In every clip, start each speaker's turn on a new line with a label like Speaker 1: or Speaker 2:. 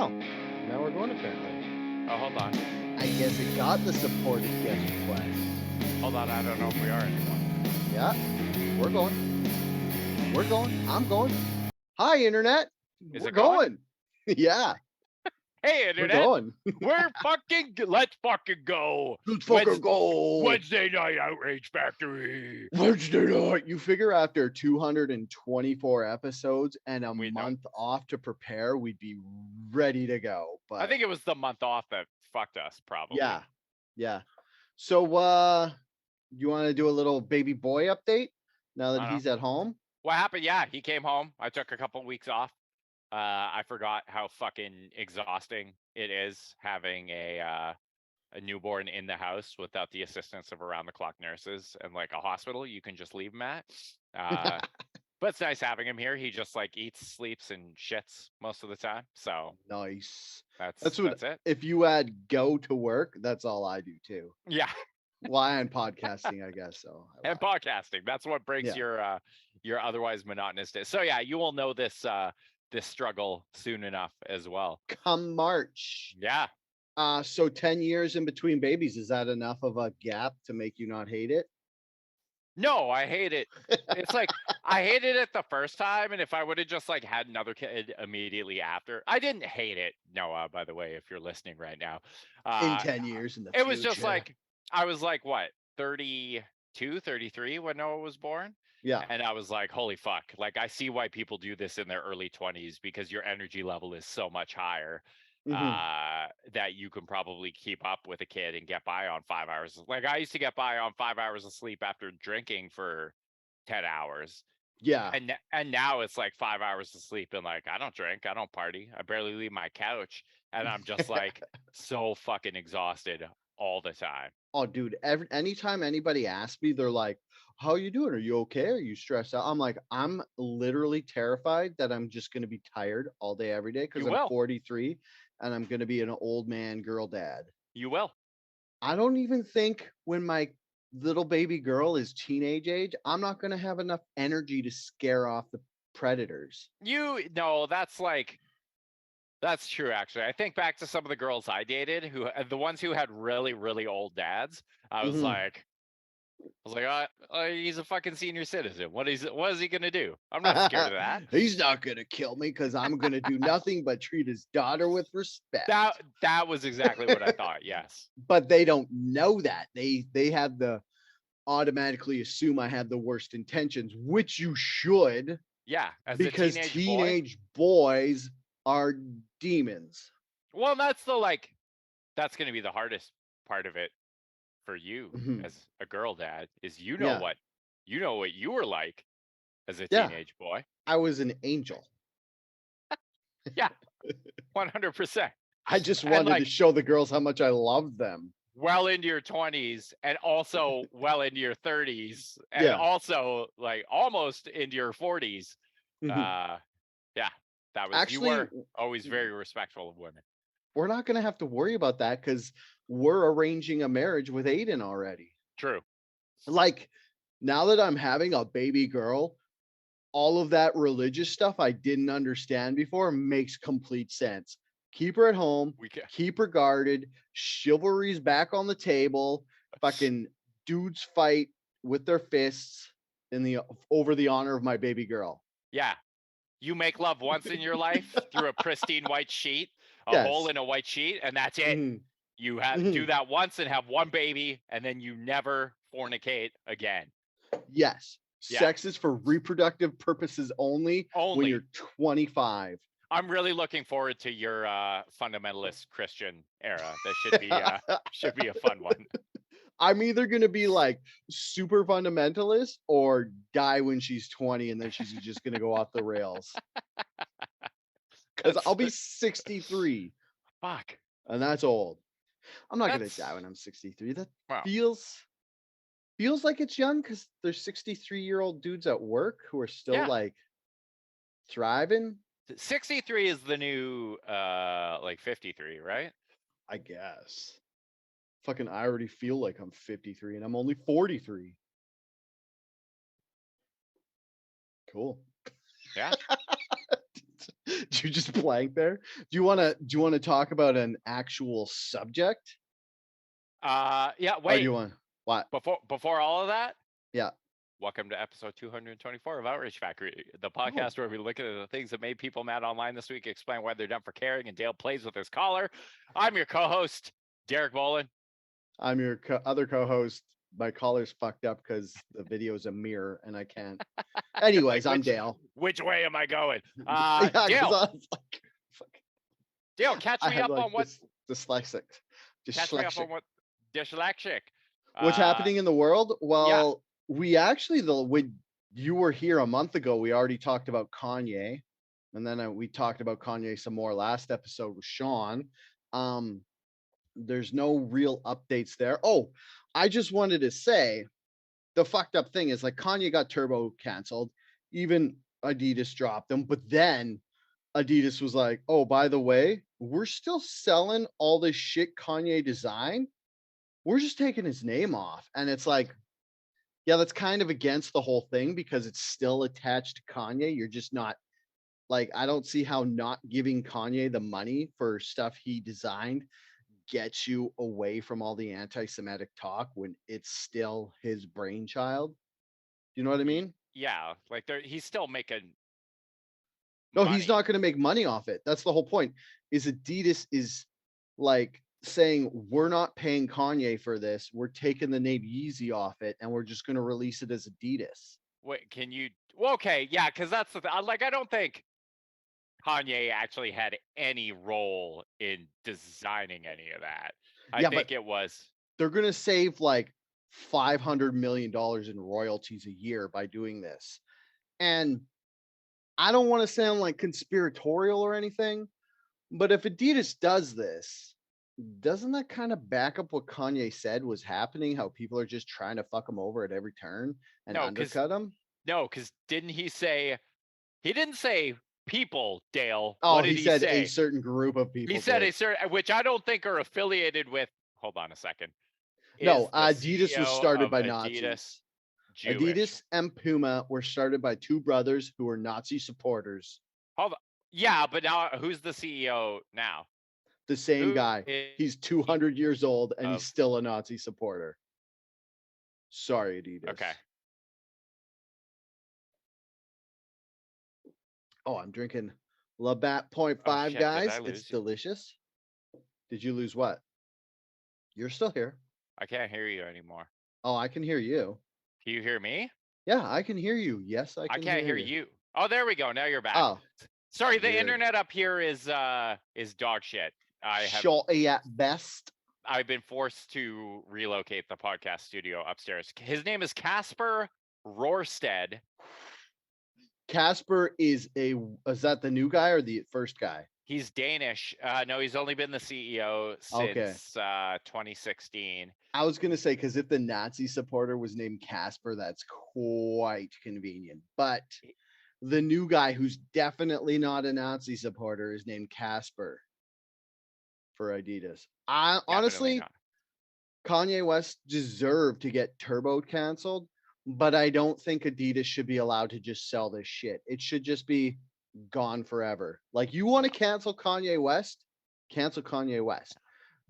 Speaker 1: Oh, now we're going apparently.
Speaker 2: Oh, hold on.
Speaker 1: I guess it got the supported guest request.
Speaker 2: Hold on, I don't know if we are anymore.
Speaker 1: Yeah, we're going. We're going. I'm going. Hi, Internet.
Speaker 2: Is
Speaker 1: we're
Speaker 2: it going?
Speaker 1: Yeah,
Speaker 2: Hey,
Speaker 1: we're
Speaker 2: Internet.
Speaker 1: going.
Speaker 2: Let's fucking go.
Speaker 1: Let's fucking go.
Speaker 2: Wednesday night Outrage Factory.
Speaker 1: Wednesday night. You figure after 224 episodes and a
Speaker 2: We don't-
Speaker 1: month off to prepare, we'd be ready to go. But
Speaker 2: I think it was the month off that fucked us, probably.
Speaker 1: yeah. So, you want to do a little baby boy update now that he's at home?
Speaker 2: What happened? Yeah, he came home. I took a couple weeks off. I forgot how fucking exhausting it is having a newborn in the house without the assistance of around-the-clock nurses and like a hospital you can just leave him at. But it's nice having him here. He just like eats, sleeps, and shits most of the time. So
Speaker 1: nice.
Speaker 2: That's it.
Speaker 1: If you add go to work, that's all I do too.
Speaker 2: Yeah.
Speaker 1: Why and podcasting, I guess so.
Speaker 2: And podcasting. That's what breaks your otherwise monotonous day. So yeah, you will know this struggle soon enough as well.
Speaker 1: Come March.
Speaker 2: Yeah.
Speaker 1: So 10 years in between babies, is that enough of a gap to make you not hate it?
Speaker 2: No, I hate it. It's like I hated it the first time, and if I would have just like had another kid immediately after, I didn't hate it. Noah, by the way, if you're listening right now,
Speaker 1: in 10 years in the
Speaker 2: it was just like I was like what 32, 33 when Noah was born.
Speaker 1: Yeah.
Speaker 2: And I was like, holy fuck. Like, I see why people do this in their early 20s because your energy level is so much higher that you can probably keep up with a kid and get by on 5 hours. Like, I used to get by on 5 hours of sleep after drinking for 10 hours.
Speaker 1: Yeah.
Speaker 2: And now it's like 5 hours of sleep. And like, I don't drink. I don't party. I barely leave my couch. And I'm just like so fucking exhausted all the time.
Speaker 1: Oh, dude, anytime anybody asks me, they're like, how you doing? Are you okay? Are you stressed out? I'm like, I'm literally terrified that I'm just going to be tired all day, every day because I'm 43 and I'm going to be an old man girl dad.
Speaker 2: You will.
Speaker 1: I don't even think when my little baby girl is teenage age, I'm not going to have enough energy to scare off the predators.
Speaker 2: That's true, actually. I think back to some of the girls I dated, the ones who had really, really old dads. I was like, he's a fucking senior citizen. What is he gonna do? I'm not scared of that.
Speaker 1: He's not gonna kill me because I'm gonna do nothing but treat his daughter with respect.
Speaker 2: That was exactly what I thought. Yes,
Speaker 1: but they don't know that. They have the automatically assume I have the worst intentions, which you should.
Speaker 2: Yeah,
Speaker 1: because teenage boys are demons.
Speaker 2: Well, that's gonna be the hardest part of it for you as a girl dad is what you were like as a teenage boy.
Speaker 1: I was an angel.
Speaker 2: Yeah, 100%.
Speaker 1: I just wanted to show the girls how much I loved them.
Speaker 2: Well into your 20s and also well into your 30s and also like almost into your 40s. That was actually, you were always very respectful of women.
Speaker 1: We're not going to have to worry about that because we're arranging a marriage with Aiden already.
Speaker 2: True.
Speaker 1: Like now that I'm having a baby girl, all of that religious stuff I didn't understand before makes complete sense. Keep her at home, keep her guarded, chivalry's back on the table, fucking dudes fight with their fists over the honor of my baby girl.
Speaker 2: Yeah. You make love once in your life through a pristine white sheet, a hole in a white sheet, and that's it. You have to do that once and have one baby, and then you never fornicate again.
Speaker 1: Yes. Sex is for reproductive purposes only when you're 25.
Speaker 2: I'm really looking forward to your fundamentalist Christian era. That should be a fun one.
Speaker 1: I'm either going to be like super fundamentalist or die when she's 20 and then she's just going to go off the rails. Because I'll be 63.
Speaker 2: Fuck.
Speaker 1: And that's old. I'm not going to die when I'm 63. That feels like it's young because there's 63-year-old dudes at work who are still like thriving.
Speaker 2: 63 is the new like 53, right?
Speaker 1: I guess. Fucking, I already feel like I'm 53 and I'm only 43. Cool.
Speaker 2: Yeah.
Speaker 1: you just blank there? Do you want to talk about an actual subject?
Speaker 2: Yeah,
Speaker 1: Or do
Speaker 2: wait.
Speaker 1: you want what?
Speaker 2: Before all of that,
Speaker 1: Yeah.
Speaker 2: welcome to episode 224 of Outrage Factory, the podcast where we look at the things that made people mad online this week, explain why they're done for caring, and Dale plays with his collar. I'm your co-host, Derek Bolin.
Speaker 1: I'm your other co-host. My collar's fucked up because the video is a mirror and I can't. Anyways, I'm Dale.
Speaker 2: Which way am I going?
Speaker 1: Yeah, because
Speaker 2: Dale,
Speaker 1: I was like, fuck.
Speaker 2: Dale, catch
Speaker 1: I
Speaker 2: me
Speaker 1: had
Speaker 2: up
Speaker 1: like
Speaker 2: on what
Speaker 1: dyslexic.
Speaker 2: catch me up on what dyslexic.
Speaker 1: What's happening in the world? Well,
Speaker 2: yeah.
Speaker 1: we actually when you were here a month ago, we already talked about Kanye, and then we talked about Kanye some more last episode with Sean. There's no real updates there. Oh, I just wanted to say the fucked up thing is like Kanye got Turbo canceled, even Adidas dropped them, but then Adidas was like, "Oh, by the way, we're still selling all this shit Kanye designed. We're just taking his name off." And it's like, yeah, that's kind of against the whole thing because it's still attached to Kanye. You're just not like, I don't see how not giving Kanye the money for stuff he designed gets you away from all the anti-Semitic talk when it's still his brainchild. You know what I mean?
Speaker 2: Yeah, like he's still making.
Speaker 1: No,
Speaker 2: money.
Speaker 1: He's not going to make money off it. That's the whole point. Is Adidas is like saying we're not paying Kanye for this. We're taking the name Yeezy off it, and we're just going to release it as Adidas.
Speaker 2: Wait, can you? Well, okay, yeah, because that's the thing. Like, I don't think Kanye actually had any role in designing any of that. I think it was.
Speaker 1: They're going to save like $500 million in royalties a year by doing this. And I don't want to sound like conspiratorial or anything, but if Adidas does this, doesn't that kind of back up what Kanye said was happening? How people are just trying to fuck him over at every turn and undercut him?
Speaker 2: No, because didn't he say? He didn't say people, Dale.
Speaker 1: Oh,
Speaker 2: what did
Speaker 1: he said
Speaker 2: say?
Speaker 1: A certain group of people.
Speaker 2: He said a certain, which I don't think are affiliated with. Hold on a second.
Speaker 1: No, Adidas was started by
Speaker 2: Adidas
Speaker 1: Nazis.
Speaker 2: Jewish.
Speaker 1: Adidas and Puma were started by two brothers who were Nazi supporters.
Speaker 2: Hold on. Yeah, but now who's the CEO now?
Speaker 1: The same guy. He's 200 years old and he's still a Nazi supporter. Sorry, Adidas.
Speaker 2: Okay.
Speaker 1: Oh, I'm drinking Labatt 0.5, guys. It's delicious. Did you lose what? You're still here.
Speaker 2: I can't hear you anymore.
Speaker 1: Oh, I can hear you.
Speaker 2: Can you hear me?
Speaker 1: Yeah, I can hear you. Yes, I can.
Speaker 2: I can't hear you. Oh, there we go. Now you're back.
Speaker 1: Oh,
Speaker 2: sorry. The internet up here is dog shit. I have
Speaker 1: shorty at best.
Speaker 2: I've been forced to relocate the podcast studio upstairs. His name is Casper Rorsted.
Speaker 1: Casper is that the new guy or the first guy?
Speaker 2: He's Danish. No, he's only been the CEO since 2016.
Speaker 1: I was going to say, because if the Nazi supporter was named Casper, that's quite convenient. But the new guy who's definitely not a Nazi supporter is named Casper for Adidas. Honestly, Kanye West deserved to get Turbo canceled, but I don't think Adidas should be allowed to just sell this shit. It should just be gone forever. Like, you want to cancel Kanye West? Cancel Kanye West.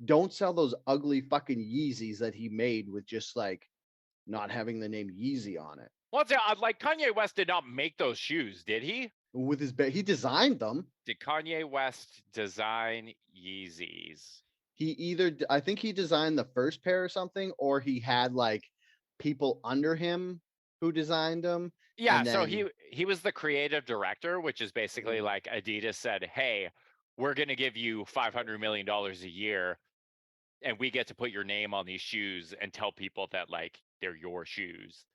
Speaker 1: Don't sell those ugly fucking Yeezys that he made with just like not having the name Yeezy on it.
Speaker 2: Well, like Kanye West did not make those shoes, did he?
Speaker 1: With his he designed them.
Speaker 2: Did Kanye West design Yeezys?
Speaker 1: I think he designed the first pair or something, or he had like people under him who designed them.
Speaker 2: Yeah, so he was the creative director, which is basically like Adidas said, "Hey, we're going to give you $500 million a year, and we get to put your name on these shoes and tell people that like they're your shoes."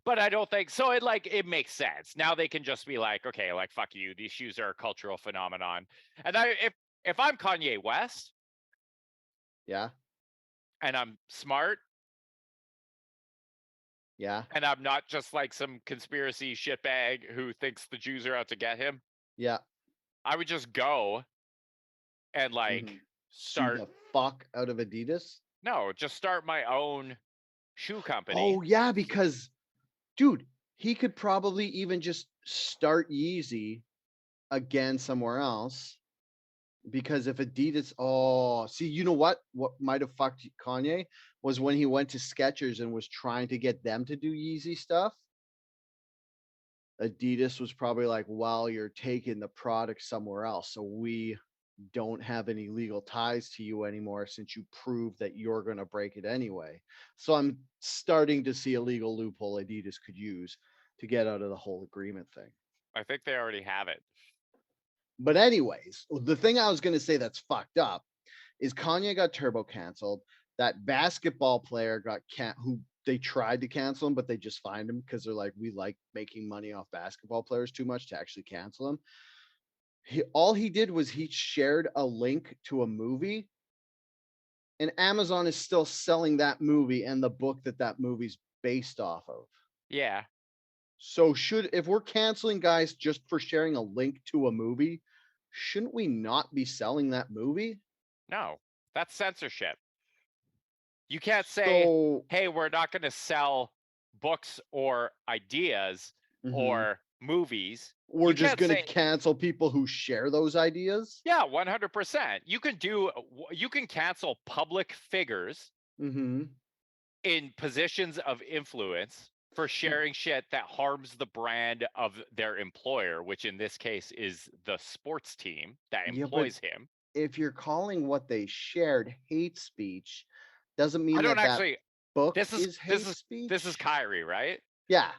Speaker 2: But I don't think so. It makes sense. Now they can just be like, okay, like fuck you. These shoes are a cultural phenomenon. And if I'm Kanye West,
Speaker 1: yeah,
Speaker 2: and I'm smart,
Speaker 1: yeah,
Speaker 2: and I'm not just like some conspiracy shitbag who thinks the Jews are out to get him,
Speaker 1: yeah,
Speaker 2: I would just go and like start
Speaker 1: the fuck out of Adidas.
Speaker 2: No, just start my own shoe company.
Speaker 1: Oh yeah, because dude, he could probably even just start Yeezy again somewhere else. Because if Adidas, see, you know what? What might have fucked Kanye was when he went to Skechers and was trying to get them to do Yeezy stuff. Adidas was probably like, well, you're taking the product somewhere else. So we don't have any legal ties to you anymore since you proved that you're going to break it anyway. So I'm starting to see a legal loophole Adidas could use to get out of the whole agreement thing.
Speaker 2: I think they already have it.
Speaker 1: But anyways, the thing I was going to say that's fucked up is Kanye got turbo canceled. That basketball player got who they tried to cancel him, but they just fined him because they're like, we like making money off basketball players too much to actually cancel him. All he did was he shared a link to a movie, and Amazon is still selling that movie and the book that movie's based off of.
Speaker 2: Yeah.
Speaker 1: So if we're canceling guys just for sharing a link to a movie, shouldn't we not be selling that movie?
Speaker 2: No, that's censorship. You can't say, hey, we're not going to sell books or ideas or movies.
Speaker 1: We're just going to cancel people who share those ideas?
Speaker 2: Yeah, 100%. You can cancel public figures in positions of influence for sharing shit that harms the brand of their employer, which in this case is the sports team that employs him.
Speaker 1: If you're calling what they shared hate speech, doesn't mean that book is hate speech.
Speaker 2: This is Kyrie, right?
Speaker 1: Yeah.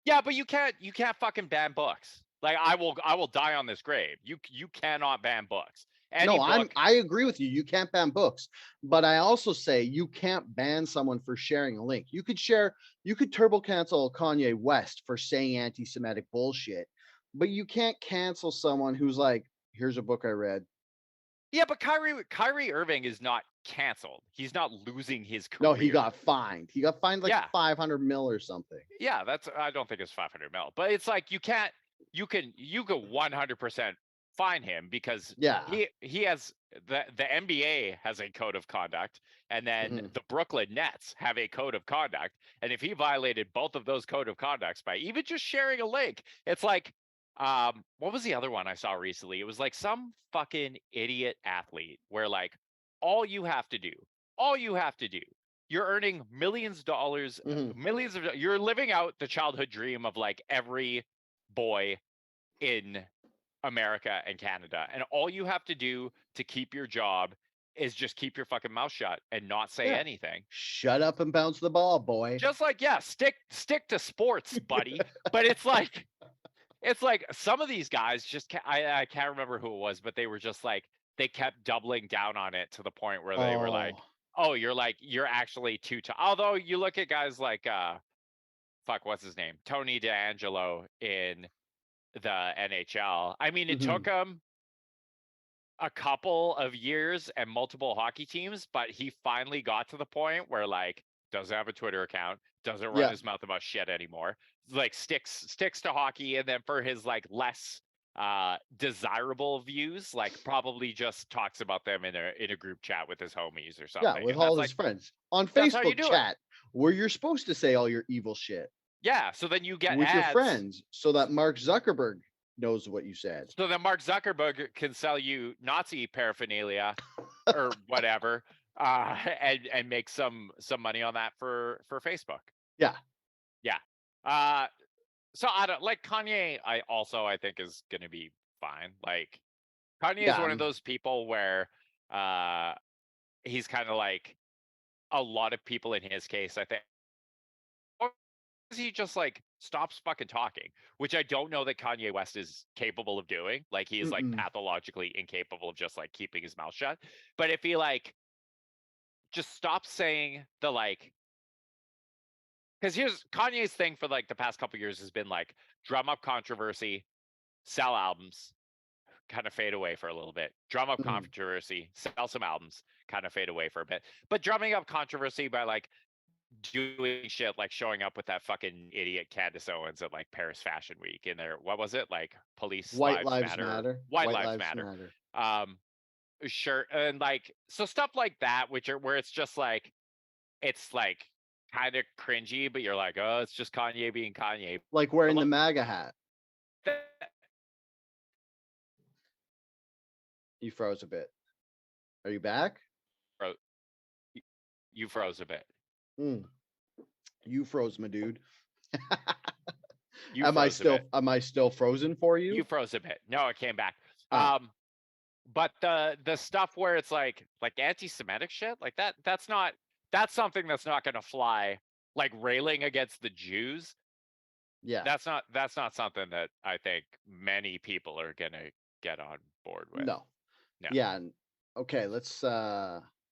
Speaker 2: Yeah, but you can't fucking ban books. Like I will die on this grave. You cannot ban books.
Speaker 1: I agree with you. You can't ban books, but I also say you can't ban someone for sharing a link. You could turbo cancel Kanye West for saying anti-Semitic bullshit, but you can't cancel someone who's like, here's a book I read.
Speaker 2: Yeah, but Kyrie Irving is not canceled. He's not losing his career.
Speaker 1: No, he got fined. He got fined like 500 mil or something.
Speaker 2: Yeah, I don't think it's 500 mil, but it's like you can 100% fine him because he has the NBA has a code of conduct, and then the Brooklyn Nets have a code of conduct, and if he violated both of those code of conducts by even just sharing a link, it's like what was the other one I saw recently? It was like some fucking idiot athlete where like all you have to do, you're earning millions of dollars, you're living out the childhood dream of like every boy in America and Canada, and all you have to do to keep your job is just keep your fucking mouth shut and not say anything.
Speaker 1: Shut up and bounce the ball, boy.
Speaker 2: Just like, stick to sports, buddy. But it's like some of these guys just I can't remember who it was, but they were just like, they kept doubling down on it to the point where they were like, oh, you're actually too tough. Although you look at guys like what's his name? Tony DeAngelo in the NHL. I mean, it took him a couple of years and multiple hockey teams, but he finally got to the point where like doesn't have a Twitter account, doesn't run his mouth about shit anymore. Like sticks to hockey, and then for his like less desirable views, like probably just talks about them in a group chat with his homies or something.
Speaker 1: Yeah, with all his friends on Facebook chat, where you're supposed to say all your evil shit.
Speaker 2: Yeah, so then you get
Speaker 1: with
Speaker 2: ads,
Speaker 1: your friends, so that Mark Zuckerberg knows what you said.
Speaker 2: So then Mark Zuckerberg can sell you Nazi paraphernalia or whatever, and make some money on that for Facebook.
Speaker 1: Yeah.
Speaker 2: So I don't like Kanye. I think is going to be fine. Like Kanye is one of those people where he's kind of like a lot of people in his case, I think. He just like stops fucking talking, which I don't know that Kanye West is capable of doing. Like he is like pathologically incapable of just like keeping his mouth shut. But if he like just stops saying the like, because here's Kanye's thing for like the past couple years has been like drum up controversy, sell albums, kind of fade away for a little bit. Drum up controversy, sell some albums, kind of fade away for a bit. But drumming up controversy by like doing shit like showing up with that fucking idiot Candace Owens at like Paris Fashion Week in there. What was it like?
Speaker 1: White Lives Matter.
Speaker 2: White Lives Matter. Sure, and like so stuff like that, where it's just like it's like kind of cringy, but you're like, oh, it's just Kanye being Kanye.
Speaker 1: Like wearing the MAGA hat. You froze a bit. Are you back?
Speaker 2: You froze a bit.
Speaker 1: You froze, my dude.
Speaker 2: You froze a bit.
Speaker 1: Am I still frozen for you?
Speaker 2: You froze a bit. No, it came back. But the stuff where it's like anti-Semitic shit, like that's something that's not gonna fly. Like railing against the Jews.
Speaker 1: Yeah.
Speaker 2: That's not something that I think many people are gonna get on board with.
Speaker 1: No. Yeah. Okay, let's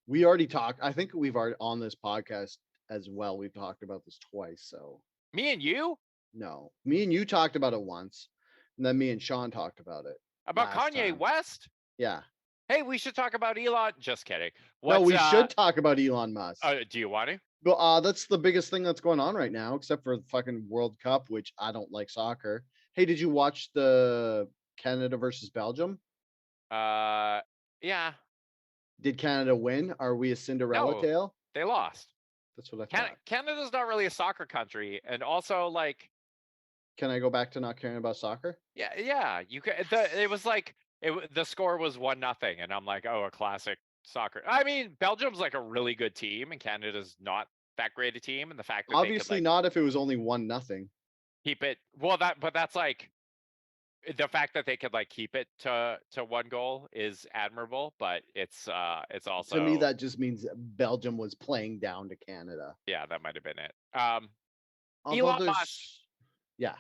Speaker 1: we already talked. I think we've already on this podcast as well. We've talked about this twice. So
Speaker 2: me and you?
Speaker 1: No. Me and you talked about it once. And then me and Sean talked about it.
Speaker 2: About Kanye West?
Speaker 1: Yeah.
Speaker 2: Hey, we should talk about Elon. Just kidding.
Speaker 1: No, we should talk about Elon Musk.
Speaker 2: Do you want to?
Speaker 1: Well, that's the biggest thing that's going on right now, except for the fucking World Cup, which I don't like soccer. Hey, did you watch the Canada versus Belgium?
Speaker 2: Yeah.
Speaker 1: Did Canada win? Are we a Cinderella tale?
Speaker 2: They lost.
Speaker 1: That's what I thought.
Speaker 2: Canada's not really a soccer country, and also like.
Speaker 1: Can I go back to not caring about soccer?
Speaker 2: Yeah. You can. It was like the score was 1-0, and I'm like, oh, a classic soccer. I mean, Belgium's like a really good team, and Canada's not that great a team, and the fact that
Speaker 1: obviously
Speaker 2: they could,
Speaker 1: not if it was only 1-0.
Speaker 2: Keep it well. But that's like. The fact that they could like keep it to 1 goal is admirable, but it's also,
Speaker 1: to me that just means Belgium was playing down to Canada.
Speaker 2: Yeah, that might have been it.
Speaker 1: Elon Musk. Yeah.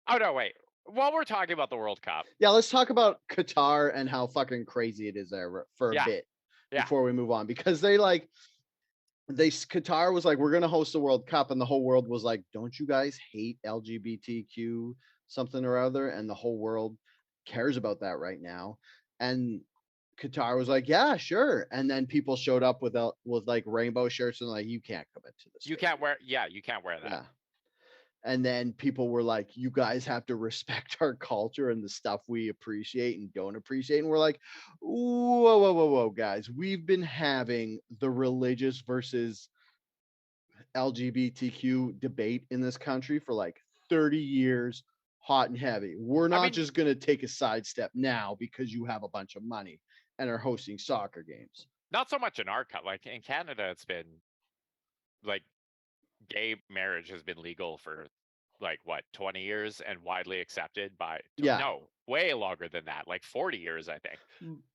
Speaker 2: Oh no, wait. While we're talking about the World Cup.
Speaker 1: Yeah, let's talk about Qatar and how fucking crazy it is there for a bit before we move on, because Qatar was like, we're gonna host the World Cup, and the whole world was like, don't you guys hate LGBTQ something or other? And the whole world cares about that right now. And Qatar was like, yeah, sure. And then people showed up with like rainbow shirts and like, you can't come into this.
Speaker 2: You can't wear that.
Speaker 1: Yeah. And then people were like, you guys have to respect our culture and the stuff we appreciate and don't appreciate. And we're like, whoa, guys. We've been having the religious versus LGBTQ debate in this country for like 30 years, hot and heavy. We're not just going to take a sidestep now because you have a bunch of money and are hosting soccer games.
Speaker 2: Not so much in our country. Like in Canada, it's been like gay marriage has been legal for like what, 20 years and widely accepted by way longer than that, like 40 years, I think.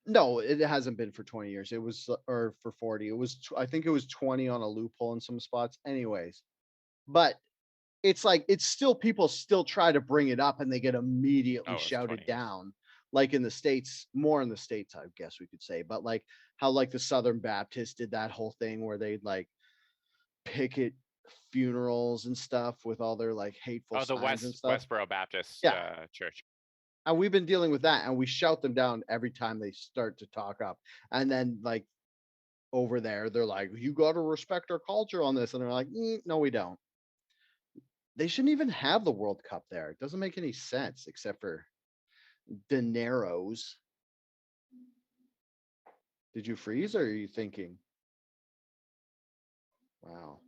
Speaker 1: No, it hasn't been for 20 years. It was, or for 40. It was, I think it was 20 on a loophole in some spots. Anyways, but it's like, it's still, people still try to bring it up and they get immediately shouted down. Like in the States, more in the States, I guess we could say, but like how like the Southern Baptists did that whole thing where they'd like picket funerals and stuff with all their like hateful signs and stuff.
Speaker 2: Westboro Baptist Church.
Speaker 1: And we've been dealing with that, and we shout them down every time they start to talk up. And then like over there, they're like, you got to respect our culture on this. And they're like, no, we don't. They shouldn't even have the World Cup there. It doesn't make any sense except for dineros. Did you freeze, or are you thinking? Wow.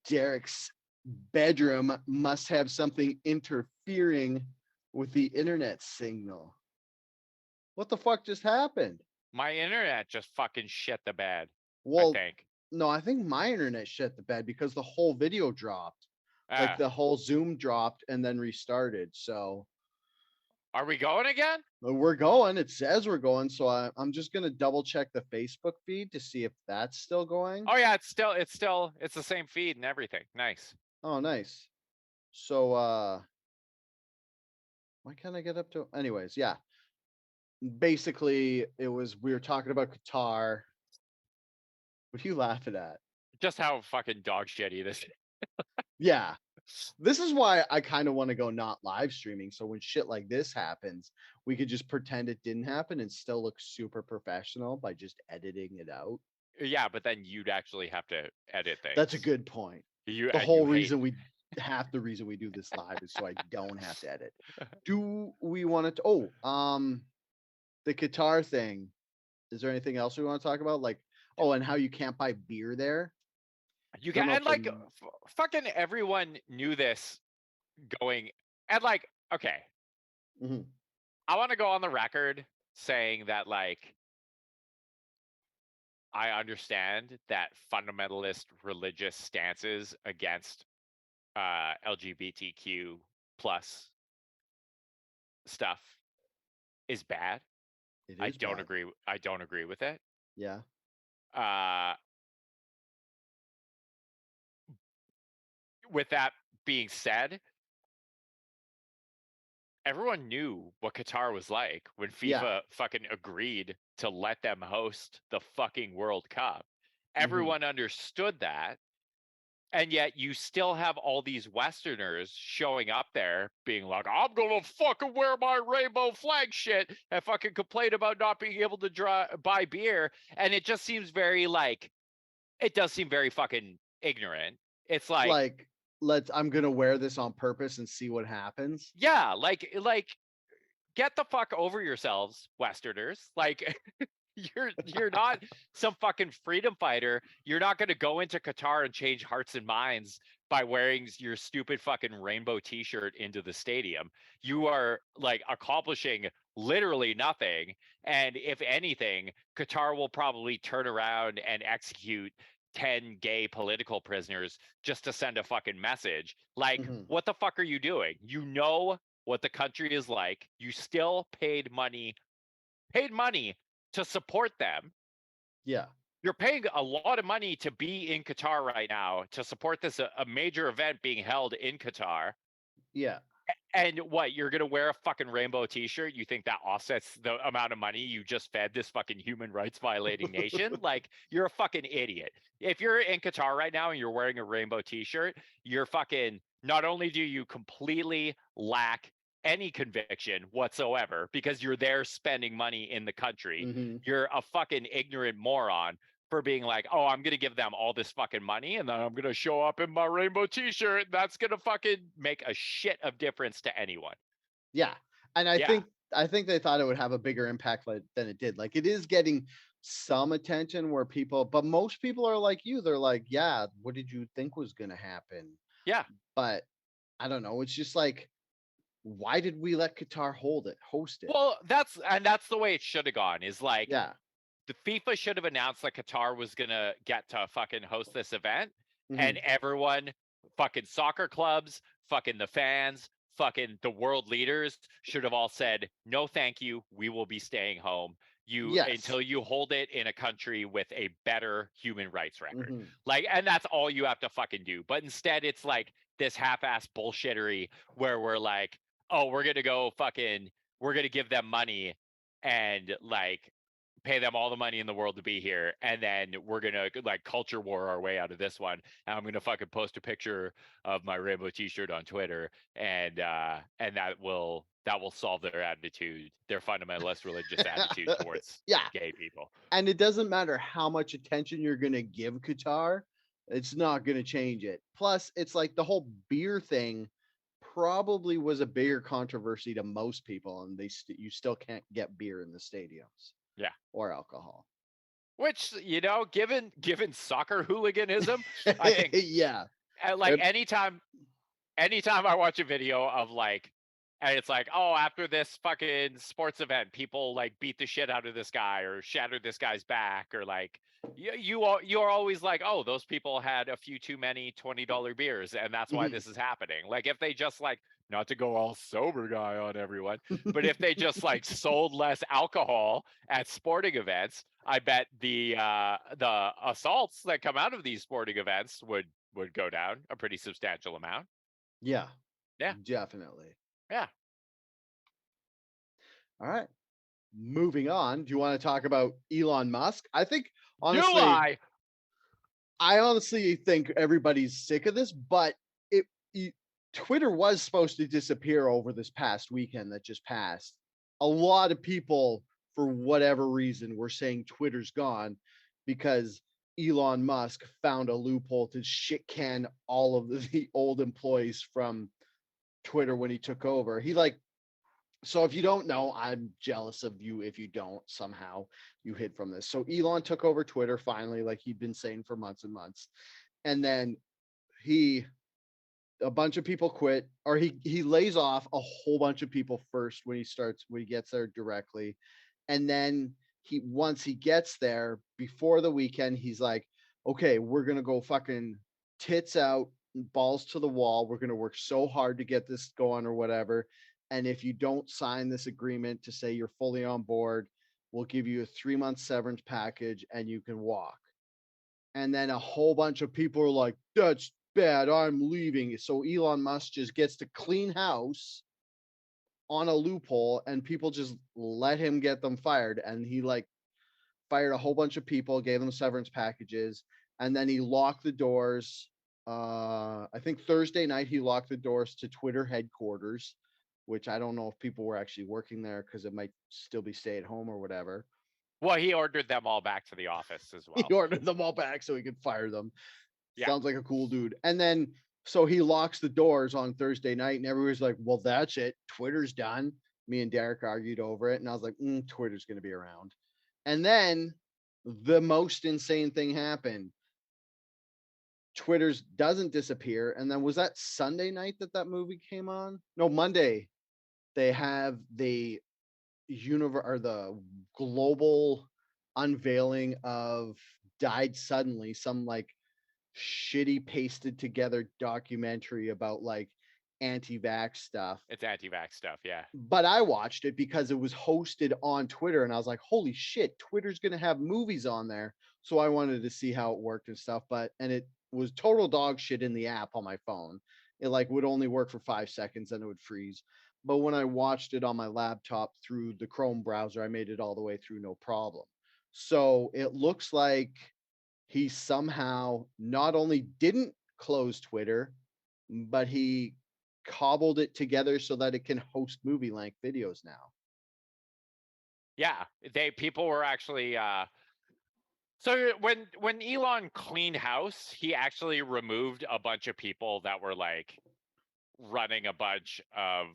Speaker 1: Derek's bedroom must have something interfering with the internet signal. What the fuck just happened?
Speaker 2: My internet just fucking shit the bed.
Speaker 1: Well,
Speaker 2: I think.
Speaker 1: No, I think my internet shit the bed because the whole video dropped. Like the whole Zoom dropped and then restarted. So
Speaker 2: are we going again?
Speaker 1: We're going. It says we're going. So I'm just gonna double check the Facebook feed to see if that's still going.
Speaker 2: Oh yeah, it's the same feed and everything. Nice.
Speaker 1: Oh, nice. So why can't I get up to? Anyways, yeah. Basically, we were talking about Qatar. What are you laughing at?
Speaker 2: Just how fucking dog shitty this is.
Speaker 1: Yeah. This is why I kind of want to go not live streaming. So when shit like this happens, we could just pretend it didn't happen and still look super professional by just editing it out.
Speaker 2: Yeah, but then you'd actually have to edit things.
Speaker 1: That's a good point. The reason we do this live is so I don't have to edit. Do we want to? The Qatar thing. Is there anything else we want to talk about? Like, and how you can't buy beer there?
Speaker 2: You can, and like fucking everyone knew this going. And like, okay,
Speaker 1: Mhm.
Speaker 2: I want to go on the record saying that like I understand that fundamentalist religious stances against LGBTQ plus stuff is bad.
Speaker 1: It
Speaker 2: I
Speaker 1: is
Speaker 2: don't
Speaker 1: bad.
Speaker 2: agree. I don't agree with it.
Speaker 1: Yeah.
Speaker 2: Uh, with that being said, everyone knew what Qatar was like when
Speaker 1: Yeah.
Speaker 2: FIFA fucking agreed to let them host the fucking World Cup.
Speaker 1: Mhm.
Speaker 2: Everyone understood that. And yet you still have all these Westerners showing up there being like, I'm going to fucking wear my rainbow flag shit and fucking complain about not being able to buy beer. And it just seems very like, it does seem very fucking ignorant. It's like,
Speaker 1: Like, I'm gonna wear this on purpose and see what happens.
Speaker 2: yeah, like get the fuck over yourselves, Westerners. Like, you're not some fucking freedom fighter. You're not going to go into Qatar and change hearts and minds by wearing your stupid fucking rainbow t-shirt into the stadium. You are like accomplishing literally nothing. And if anything, Qatar will probably turn around and execute 10 gay political prisoners just to send a fucking message. Like,
Speaker 1: Mhm.
Speaker 2: what the fuck are you doing? You know what the country is like. You still paid money to support them.
Speaker 1: Yeah.
Speaker 2: You're paying a lot of money to be in Qatar right now to support this a major event being held in Qatar.
Speaker 1: Yeah.
Speaker 2: And what, you're gonna wear a fucking rainbow t-shirt? You think that offsets the amount of money you just fed this fucking human rights violating nation? Like, you're a fucking idiot. If you're in Qatar right now and you're wearing a rainbow t-shirt, you're fucking, not only do you completely lack any conviction whatsoever because you're there spending money in the country,
Speaker 1: Mhm.
Speaker 2: you're a fucking ignorant moron for being like, oh, I'm going to give them all this fucking money and then I'm going to show up in my rainbow t-shirt. That's going to fucking make a shit of difference to anyone.
Speaker 1: Yeah. And
Speaker 2: Yeah.
Speaker 1: I think they thought it would have a bigger impact than it did. Like, it is getting some attention where but most people are like you. They're like, yeah, what did you think was gonna happen?
Speaker 2: Yeah.
Speaker 1: But I don't know. It's just like, why did we let Qatar host it?
Speaker 2: Well, that's the way it should have gone, is like
Speaker 1: Yeah.
Speaker 2: the FIFA should have announced that Qatar was going to get to fucking host this event, and
Speaker 1: Mhm.
Speaker 2: everyone, fucking soccer clubs, fucking the fans, fucking the world leaders should have all said, no, thank you. We will be staying home.
Speaker 1: Yes.
Speaker 2: Until you hold it in a country with a better human rights record.
Speaker 1: Mhm.
Speaker 2: Like, and that's all you have to fucking do. But instead, it's like this half-ass bullshittery where we're like, oh, we're gonna give them money and like pay them all the money in the world to be here, and then we're gonna like culture war our way out of this one. And I'm gonna fucking post a picture of my rainbow t-shirt on Twitter, and that will solve their attitude, their fundamentalist religious attitude towards
Speaker 1: Yeah.
Speaker 2: gay people.
Speaker 1: And it doesn't matter how much attention you're gonna give Qatar, it's not gonna change it. Plus, it's like the whole beer thing probably was a bigger controversy to most people, and you still can't get beer in the stadiums
Speaker 2: Yeah.
Speaker 1: or alcohol.
Speaker 2: Which, given soccer hooliganism, I think
Speaker 1: Yeah.
Speaker 2: like
Speaker 1: It
Speaker 2: anytime I watch a video of like, and it's like, oh, after this fucking sports event, people like beat the shit out of this guy or shattered this guy's back, or like, you're always like, oh, those people had a few too many $20 beers, and that's why
Speaker 1: Mhm.
Speaker 2: this is happening. Like, if they just like, not to go all sober guy on everyone, but if they just like sold less alcohol at sporting events, I bet the assaults that come out of these sporting events would go down a pretty substantial amount.
Speaker 1: Yeah,
Speaker 2: Yeah.
Speaker 1: definitely.
Speaker 2: Yeah.
Speaker 1: All right. Moving on. Do you want to talk about Elon Musk?
Speaker 2: Do
Speaker 1: Honestly,
Speaker 2: I?
Speaker 1: I honestly think everybody's sick of this, but it, it Twitter was supposed to disappear over this past weekend that just passed. A lot of people, for whatever reason, were saying Twitter's gone because Elon Musk found a loophole to shit can all of the old employees from Twitter when he took over. So if you don't know, I'm jealous of you if you don't somehow you hid from this. So Elon took over Twitter finally, like he'd been saying for months and months. And then he a bunch of people quit, or he lays off a whole bunch of people first when he gets there directly. And then once he gets there before the weekend, he's like, okay, we're gonna go fucking tits out, balls to the wall. We're gonna work so hard to get this going or whatever. And if you don't sign this agreement to say you're fully on board, we'll give you a 3-month severance package and you can walk. And then a whole bunch of people are like, that's bad, I'm leaving. So Elon Musk just gets to clean house on a loophole, and people just let him get them fired. And he like fired a whole bunch of people, gave them severance packages, and then he locked the doors. I think Thursday night he locked the doors to Twitter headquarters, which I don't know if people were actually working there because it might still be stay at home or whatever.
Speaker 2: Well, he ordered them all back to the office as well.
Speaker 1: He ordered them all back so he could fire them.
Speaker 2: Yeah.
Speaker 1: Sounds like a cool dude. And then so he locks the doors on Thursday night, and everybody's like, well, that's it. Twitter's done. Me and Derek argued over it, and I was like, Twitter's going to be around. And then the most insane thing happened. Twitter's doesn't disappear. And then was that Sunday night that movie came on? No, Monday. They have the the global unveiling of Died Suddenly, some like shitty pasted together documentary about like anti-vax stuff.
Speaker 2: It's anti-vax stuff, yeah.
Speaker 1: But I watched it because it was hosted on Twitter, and I was like, holy shit, Twitter's gonna have movies on there. So I wanted to see how it worked and stuff. And it was total dog shit in the app on my phone. It like would only work for 5 seconds and it would freeze. But when I watched it on my laptop through the Chrome browser, I made it all the way through, no problem. So it looks like he somehow not only didn't close Twitter, but he cobbled it together so that it can host movie length videos now.
Speaker 2: Yeah, people were actually so when Elon cleaned house, he actually removed a bunch of people that were like running a bunch of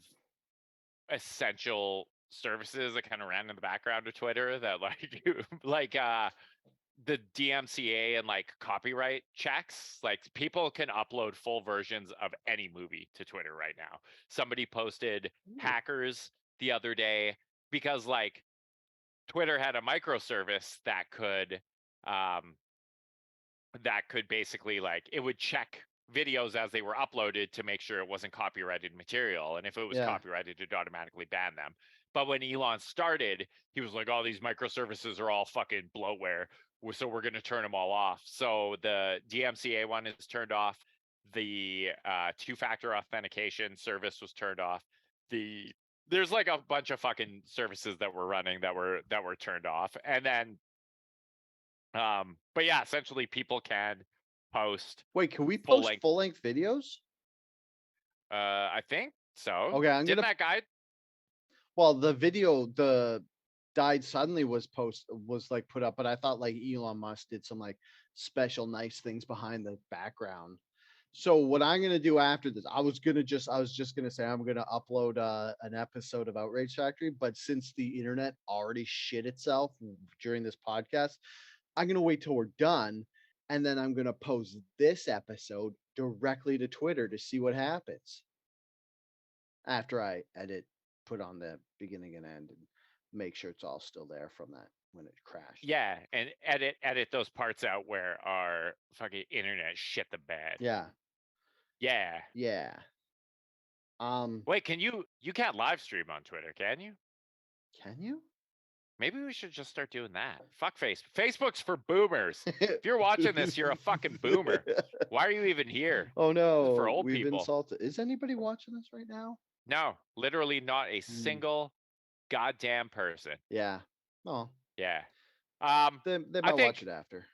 Speaker 2: essential services that kind of ran in the background of Twitter that like the DMCA and like copyright checks. Like people can upload full versions of any movie to Twitter right now. Somebody posted Hackers the other day because like Twitter had a microservice that could basically like it would check videos as they were uploaded to make sure it wasn't copyrighted material, and if it was copyrighted, it'd automatically ban them. But when Elon started, he was like, "Oh, these microservices are all fucking bloatware, so we're going to turn them all off." So the DMCA one is turned off. The two-factor authentication service was turned off. There's like a bunch of fucking services that were running that were turned off, and then but yeah, essentially people can post.
Speaker 1: Wait, can we post full-length videos?
Speaker 2: I think so.
Speaker 1: Okay,
Speaker 2: Didn't that guy?
Speaker 1: Well, the video, the Died Suddenly was like put up, but I thought like Elon Musk did some like special nice things behind the background. So what I'm gonna do after this, I was just gonna say I'm gonna upload an episode of Outrage Factory, but since the internet already shit itself during this podcast, I'm gonna wait till we're done, and then I'm gonna post this episode directly to Twitter to see what happens. After I edit, put on the beginning and end, and make sure it's all still there from that when it crashed.
Speaker 2: Yeah, and edit those parts out where our fucking internet shit the bed.
Speaker 1: Yeah.
Speaker 2: Yeah.
Speaker 1: Yeah.
Speaker 2: Wait, you can't live stream on Twitter, can you?
Speaker 1: Can you?
Speaker 2: Maybe we should just start doing that. Fuck Facebook's for boomers. If you're watching this, you're a fucking boomer. Why are you even here?
Speaker 1: Oh no,
Speaker 2: for old
Speaker 1: we've
Speaker 2: people.
Speaker 1: Insulted. Is anybody watching this right now?
Speaker 2: No, literally not a single goddamn person.
Speaker 1: Yeah. Oh.
Speaker 2: Yeah.
Speaker 1: They might watch it after.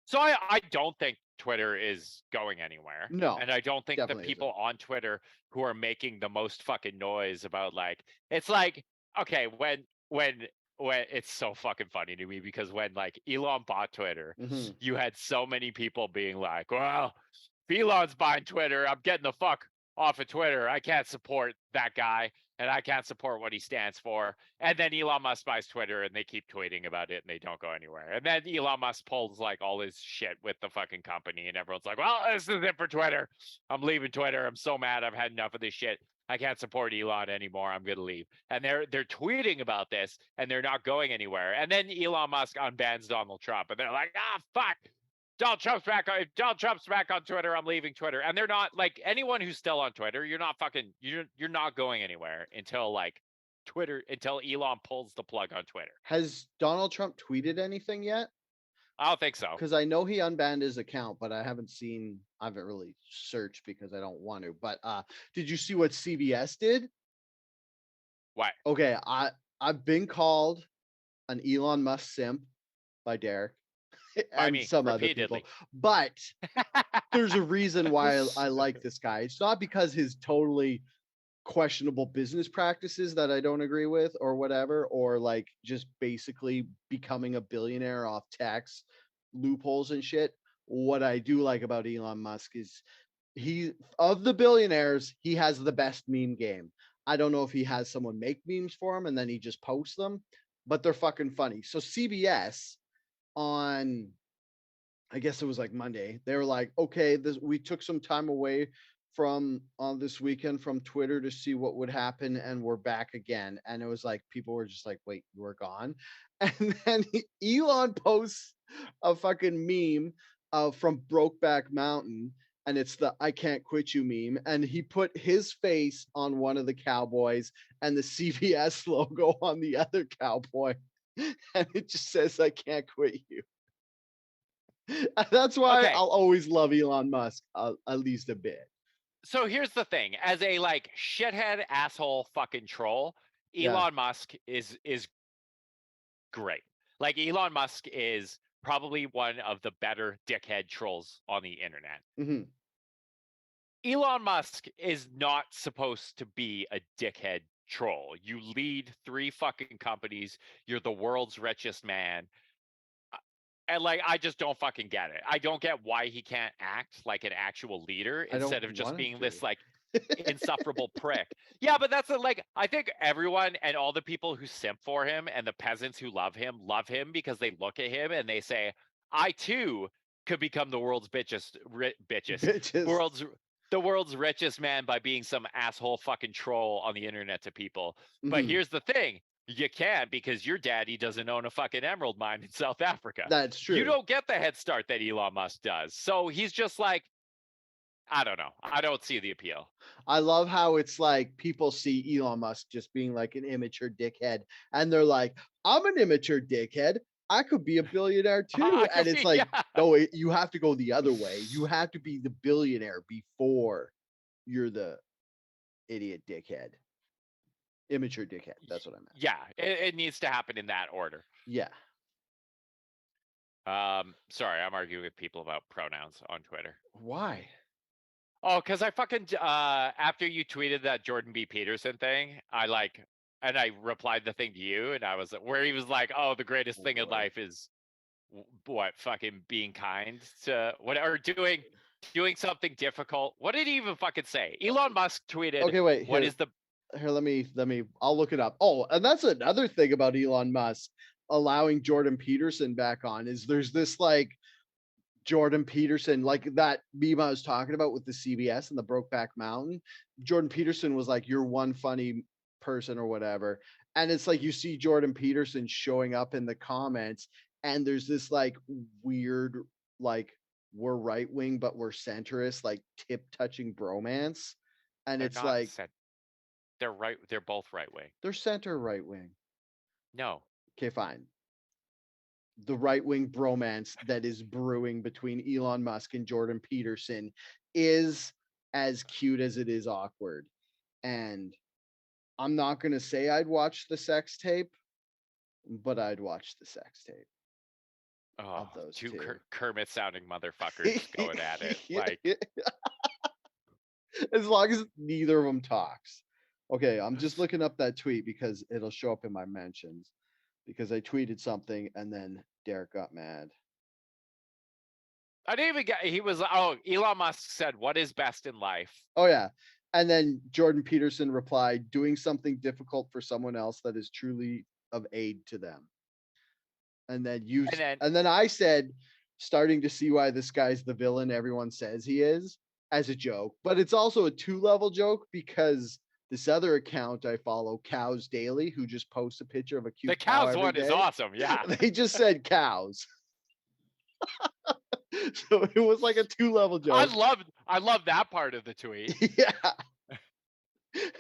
Speaker 2: So I don't think Twitter is going anywhere.
Speaker 1: No.
Speaker 2: And I don't think the people on Twitter who are making the most fucking noise about like, it's like, okay, when it's so fucking funny to me because when like Elon bought Twitter, you had so many people being like, well, if Elon's buying Twitter, I'm getting the fuck off of Twitter. I can't support that guy, and I can't support what he stands for. And then Elon Musk buys Twitter, and they keep tweeting about it, and they don't go anywhere. And then Elon Musk pulls like all his shit with the fucking company, and everyone's like, well, this is it for Twitter. I'm leaving Twitter. I'm so mad. I've had enough of this shit. I can't support Elon anymore. I'm gonna leave. And they're tweeting about this, and they're not going anywhere. And then Elon Musk unbans Donald Trump, and they're like, fuck. Donald Trump's back on Twitter. I'm leaving Twitter. And they're not like anyone who's still on Twitter. You're not going anywhere until until Elon pulls the plug on Twitter.
Speaker 1: Has Donald Trump tweeted anything yet?
Speaker 2: I don't think so.
Speaker 1: Because I know he unbanned his account, but I haven't really searched because I don't want to. But did you see what CBS did?
Speaker 2: What?
Speaker 1: Okay, I've been called an Elon Musk simp by Derek and some other people, but there's a reason why I like this guy. It's not because his totally questionable business practices that I don't agree with or whatever, or like just basically becoming a billionaire off tax loopholes and shit. What I do like about Elon Musk is of the billionaires, he has the best meme game. I don't know if he has someone make memes for him and then he just posts them, but they're fucking funny. So CBS on, I guess it was like Monday, they were like, okay, we took some time away from this weekend from Twitter to see what would happen, and we're back again. And it was like people were just like, wait, you were gone? And then Elon posts a fucking meme from Brokeback Mountain, and it's the I can't quit you meme, and he put his face on one of the cowboys and the CBS logo on the other cowboy, and it just says I can't quit you. That's why I'll always love Elon Musk at least a bit.
Speaker 2: So here's the thing: as a like shithead asshole fucking troll, Elon Musk is great. Like Elon Musk is probably one of the better dickhead trolls on the internet.
Speaker 1: Mm-hmm.
Speaker 2: Elon Musk is not supposed to be a dickhead troll. You lead 3 fucking companies. You're the world's richest man. And like, I just don't fucking get it. I don't get why he can't act like an actual leader instead of just being this like insufferable prick. Yeah, but that's like, I think everyone and all the people who simp for him and the peasants who love him because they look at him and they say, I too could become the world's the world's richest man by being some asshole fucking troll on the internet to people. Mm-hmm. But here's the thing. You can't, because your daddy doesn't own a fucking emerald mine in South Africa.
Speaker 1: That's true.
Speaker 2: You don't get the head start that Elon Musk does. So he's just like, I don't know. I don't see the appeal.
Speaker 1: I love how it's like people see Elon Musk just being like an immature dickhead, and they're like, I'm an immature dickhead. I could be a billionaire too. And it's like, no, you have to go the other way. You have to be the billionaire before you're the idiot dickhead. Immature dickhead. That's what I meant.
Speaker 2: Yeah, it needs to happen in that order.
Speaker 1: Yeah.
Speaker 2: Sorry, I'm arguing with people about pronouns on Twitter.
Speaker 1: Why?
Speaker 2: Oh, because I fucking after you tweeted that Jordan B. Peterson thing, I replied the thing to you, and I was where he was like, "Oh, the greatest thing in life is what fucking being kind to whatever doing something difficult." What did he even fucking say? Elon Musk tweeted,
Speaker 1: "Okay, wait.
Speaker 2: What is the
Speaker 1: Here, let me. I'll look it up. Oh, and that's another thing about Elon Musk allowing Jordan Peterson back on is there's this like Jordan Peterson, like that meme I was talking about with the CBS and the Brokeback Mountain. Jordan Peterson was like, "You're one funny person" or whatever, and it's like you see Jordan Peterson showing up in the comments, and there's this like weird like we're right wing but we're centrist like tip touching bromance, and it's like.
Speaker 2: They're right. They're both right wing.
Speaker 1: They're center right wing.
Speaker 2: No.
Speaker 1: Okay, fine. The right wing bromance that is brewing between Elon Musk and Jordan Peterson is as cute as it is awkward. And I'm not going to say I'd watch the sex tape, but I'd watch the sex tape.
Speaker 2: Oh, of those two Kermit sounding motherfuckers going at it. Like,
Speaker 1: as long as neither of them talks. Okay, I'm just looking up that tweet because it'll show up in my mentions because I tweeted something and then Derek got mad.
Speaker 2: I didn't even get, he was, Elon Musk said, what is best in life?
Speaker 1: Oh, yeah. And then Jordan Peterson replied, doing something difficult for someone else that is truly of aid to them. And then I said, starting to see why this guy's the villain everyone says he is, as a joke. But it's also a 2-level joke because this other account I follow, Cows Daily, who just posts a picture of a
Speaker 2: The
Speaker 1: cute cow
Speaker 2: cows
Speaker 1: every
Speaker 2: one is
Speaker 1: day.
Speaker 2: awesome. Yeah.
Speaker 1: They just said cows. So it was like a 2-level joke.
Speaker 2: I love that part of the tweet.
Speaker 1: Yeah.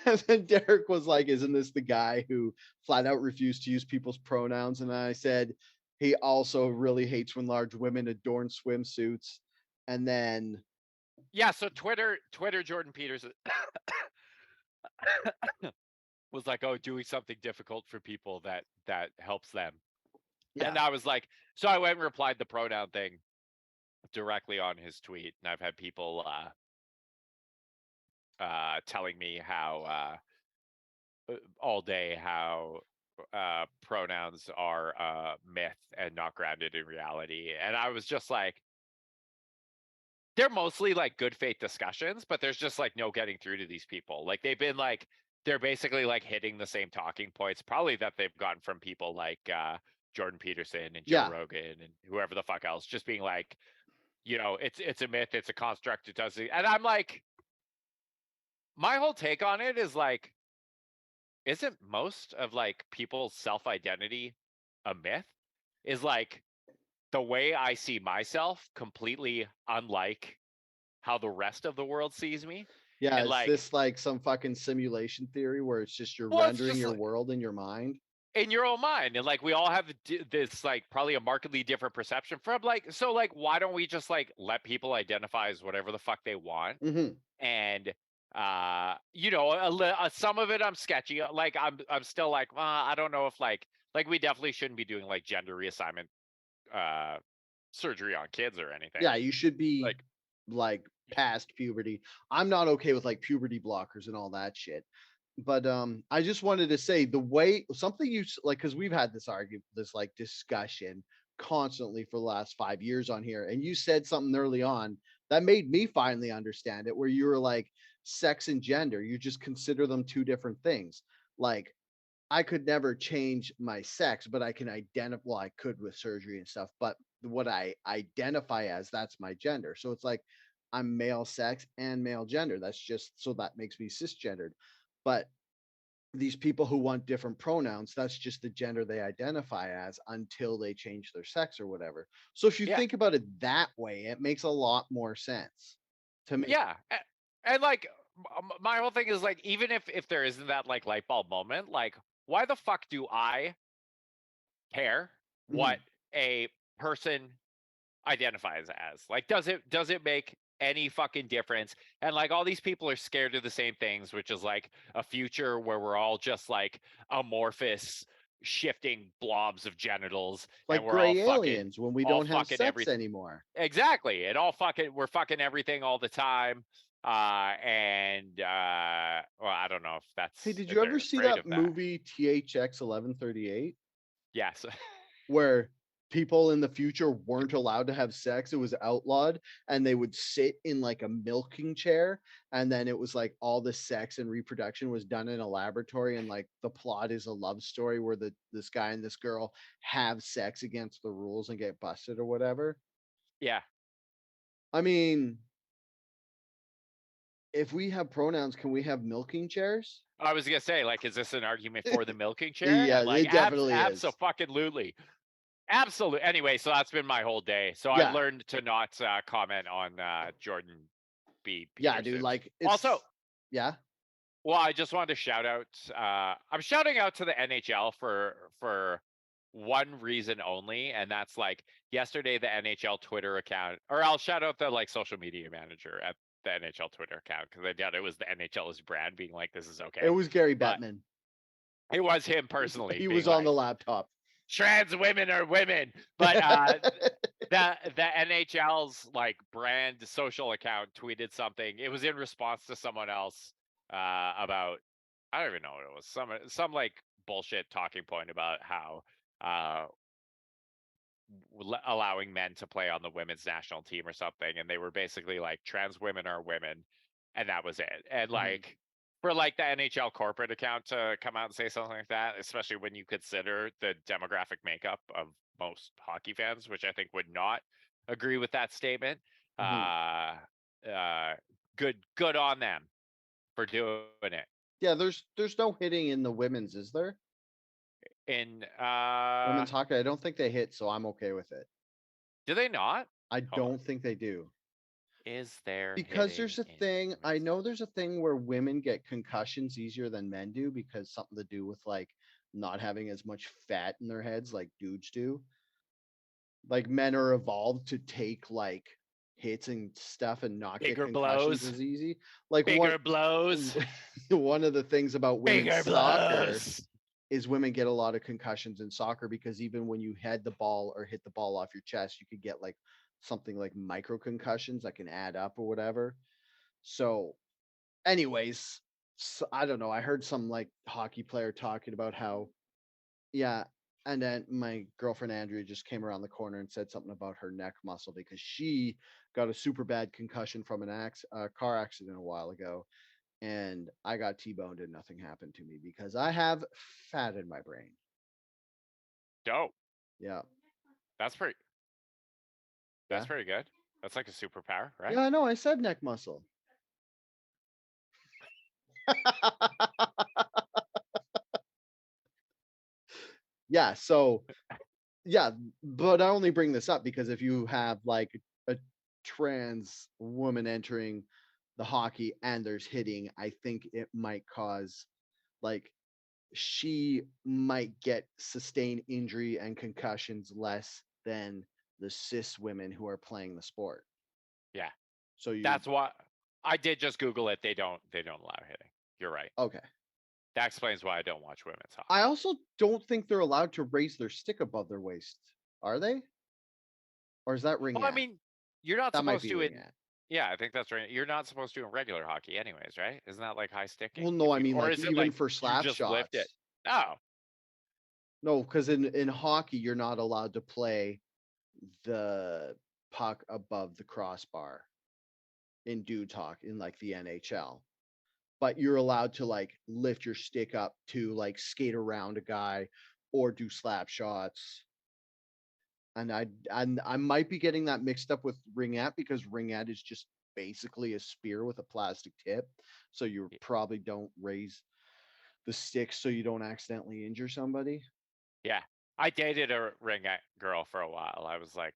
Speaker 1: And then Derek was like, isn't this the guy who flat out refused to use people's pronouns? And I said, he also really hates when large women adorn swimsuits. And then
Speaker 2: yeah, so Twitter Jordan Peterson was like, oh, doing something difficult for people that helps them. Yeah. And I was like, so I went and replied the pronoun thing directly on his tweet, and I've had people telling me how all day how pronouns are myth and not grounded in reality. And I was just like, they're mostly like good faith discussions, but there's just like no getting through to these people. Like they're basically like hitting the same talking points, probably that they've gotten from people like Jordan Peterson and Joe Rogan and whoever the fuck else, just being like, it's a myth, it's a construct, it doesn't. And I'm like, my whole take on it is like, isn't most of like people's self-identity a myth? Is like the way I see myself completely unlike how the rest of the world sees me.
Speaker 1: Yeah, and it's this like some fucking simulation theory where it's just you're rendering your world in your mind.
Speaker 2: In your own mind. And like we all have this like probably a markedly different perception from like, so like why don't we just like let people identify as whatever the fuck they want? And some of it I'm sketchy. Like I'm still like, well, I don't know if like we definitely shouldn't be doing like gender reassignment surgery on kids or anything.
Speaker 1: Yeah, you should be like past puberty. I'm not okay with like puberty blockers and all that shit. But I just wanted to say the way something you like, because we've had this like discussion constantly for the last 5 years on here, and you said something early on that made me finally understand it, where you were like, sex and gender, you just consider them two different things. Like, I could never change my sex, but I can identify, well, I could with surgery and stuff, but what I identify as, that's my gender. So it's like I'm male sex and male gender. That's just, so that makes me cisgendered. But these people who want different pronouns, that's just the gender they identify as until they change their sex or whatever. So if you think about it that way, it makes a lot more sense to me.
Speaker 2: Yeah. And like my whole thing is like, even if there isn't that like light bulb moment, like why the fuck do I care what a person identifies as? Like, does it make any fucking difference? And like all these people are scared of the same things, which is like a future where we're all just like amorphous shifting blobs of genitals,
Speaker 1: like
Speaker 2: and we're
Speaker 1: gray
Speaker 2: all
Speaker 1: aliens when we don't have sex anymore.
Speaker 2: Exactly. And we're fucking everything all the time. Well, I don't know if that's.
Speaker 1: Hey, did you ever see that movie THX 1138?
Speaker 2: Yes.
Speaker 1: Where people in the future weren't allowed to have sex. It was outlawed, and they would sit in like a milking chair, and then it was like all the sex and reproduction was done in a laboratory, and like the plot is a love story where this guy and this girl have sex against the rules and get busted or whatever.
Speaker 2: Yeah.
Speaker 1: I mean, if we have pronouns, can we have milking chairs?
Speaker 2: I was gonna say, like, is this an argument for the milking chair?
Speaker 1: Yeah, like, it definitely is.
Speaker 2: Abso-fucking-lutely. Absolutely. Anyway, so that's been my whole day. So I learned to not comment on Jordan B. Peterson.
Speaker 1: Yeah, dude. Like,
Speaker 2: also,
Speaker 1: yeah.
Speaker 2: Well, I just wanted to shout out. I'm shouting out to the NHL for one reason only, and that's like yesterday the NHL Twitter account, or I'll shout out the like social media manager at the NHL Twitter account, because I doubt it was the NHL's brand being like, this is okay.
Speaker 1: It was Gary Bettman.
Speaker 2: It was him personally.
Speaker 1: He was on the laptop.
Speaker 2: Trans women are women, but the NHL's like brand social account tweeted something. It was in response to someone else about, I don't even know what it was, some like bullshit talking point about how allowing men to play on the women's national team or something, and they were basically like, trans women are women, and that was it. And
Speaker 1: Mhm.
Speaker 2: like for like the NHL corporate account to come out and say something like that, especially when you consider the demographic makeup of most hockey fans, which I think would not agree with that statement.
Speaker 1: Mhm.
Speaker 2: Good on them for doing it.
Speaker 1: Yeah, there's no hitting in the women's, is there?
Speaker 2: In
Speaker 1: Women's hockey, I don't think they hit, so I'm okay with it.
Speaker 2: do they not?
Speaker 1: I
Speaker 2: Hold on.
Speaker 1: don't think they do.
Speaker 2: Is there
Speaker 1: Because
Speaker 2: hitting
Speaker 1: there's a
Speaker 2: in
Speaker 1: thing, I
Speaker 2: women's
Speaker 1: know there's a thing where women get concussions easier than men do because something to do with like not having as much fat in their heads like dudes do. Like men are evolved to take like hits and stuff and not get
Speaker 2: bigger
Speaker 1: concussions
Speaker 2: blows?
Speaker 1: as easy. Like
Speaker 2: Bigger blows.
Speaker 1: one of the things about women's
Speaker 2: Bigger
Speaker 1: soccer
Speaker 2: blows.
Speaker 1: is women get a lot of concussions in soccer because even when you head the ball or hit the ball off your chest, you could get like something like micro concussions that can add up or whatever. So, anyways, I don't know. I heard some like hockey player talking about how, yeah. And then my girlfriend Andrea just came around the corner and said something about her neck muscle because she got a super bad concussion from an car accident a while ago. And I got T-boned and nothing happened to me because I have fat in my brain.
Speaker 2: Dope.
Speaker 1: Yeah.
Speaker 2: That's pretty.
Speaker 1: Yeah.
Speaker 2: That's pretty good. That's like a superpower, right?
Speaker 1: Yeah, I know. I said neck muscle. Yeah. So, yeah, but I only bring this up because if you have like a trans woman entering the hockey and there's hitting, I think it might cause like she might get sustained injury and concussions less than the cis women who are playing the sport.
Speaker 2: Yeah.
Speaker 1: So you
Speaker 2: That's why I did just Google it. They don't allow hitting. You're right.
Speaker 1: okay.
Speaker 2: That explains why I don't watch women's hockey.
Speaker 1: I also don't think they're allowed to raise their stick above their waist. Are they? Or is that ring
Speaker 2: Well, I
Speaker 1: at?
Speaker 2: mean, you're not
Speaker 1: That might
Speaker 2: supposed
Speaker 1: be
Speaker 2: to
Speaker 1: ring
Speaker 2: in
Speaker 1: at.
Speaker 2: yeah, I think that's right. You're not supposed to in regular hockey anyways, right? Isn't that like high
Speaker 1: Well,
Speaker 2: sticking?
Speaker 1: no,
Speaker 2: If
Speaker 1: I
Speaker 2: you
Speaker 1: mean
Speaker 2: or
Speaker 1: like
Speaker 2: is it
Speaker 1: even
Speaker 2: like
Speaker 1: for
Speaker 2: you
Speaker 1: slap
Speaker 2: just lift it?
Speaker 1: shots.
Speaker 2: Oh.
Speaker 1: No, because in hockey you're not allowed to play the puck above the crossbar in dude talk in like the NHL. But you're allowed to like lift your stick up to like skate around a guy or do slap shots. And I might be getting that mixed up with ringette because ringette is just basically a spear with a plastic tip. So you probably don't raise the stick so you don't accidentally injure somebody.
Speaker 2: Yeah. I dated a ring girl for a while. I was like,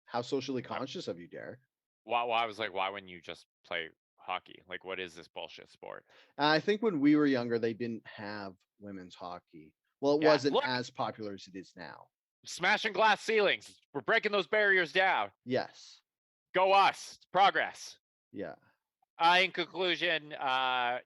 Speaker 1: How socially conscious of you, Derek?
Speaker 2: why I was like, why wouldn't you just play hockey? Like, what is this bullshit sport?
Speaker 1: And I think when we were younger, they didn't have women's hockey. Well, it
Speaker 2: Yeah.
Speaker 1: wasn't
Speaker 2: Look,
Speaker 1: as popular as it is now.
Speaker 2: smashing glass ceilings. We're breaking those barriers down.
Speaker 1: Yes.
Speaker 2: Go us. Progress.
Speaker 1: Yeah.
Speaker 2: In conclusion,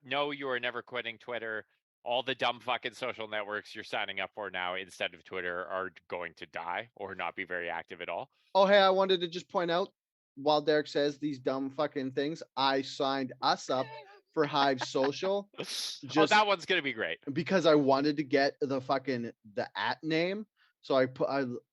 Speaker 2: no, you are never quitting Twitter. All the dumb fucking social networks you're signing up for now instead of Twitter are going to die or not be very active at all.
Speaker 1: Oh, hey, I wanted to just point out while Derek says these dumb fucking things, I signed us up for Hive Social
Speaker 2: Oh,
Speaker 1: just
Speaker 2: that one's gonna be great.
Speaker 1: because I wanted to get the at name. So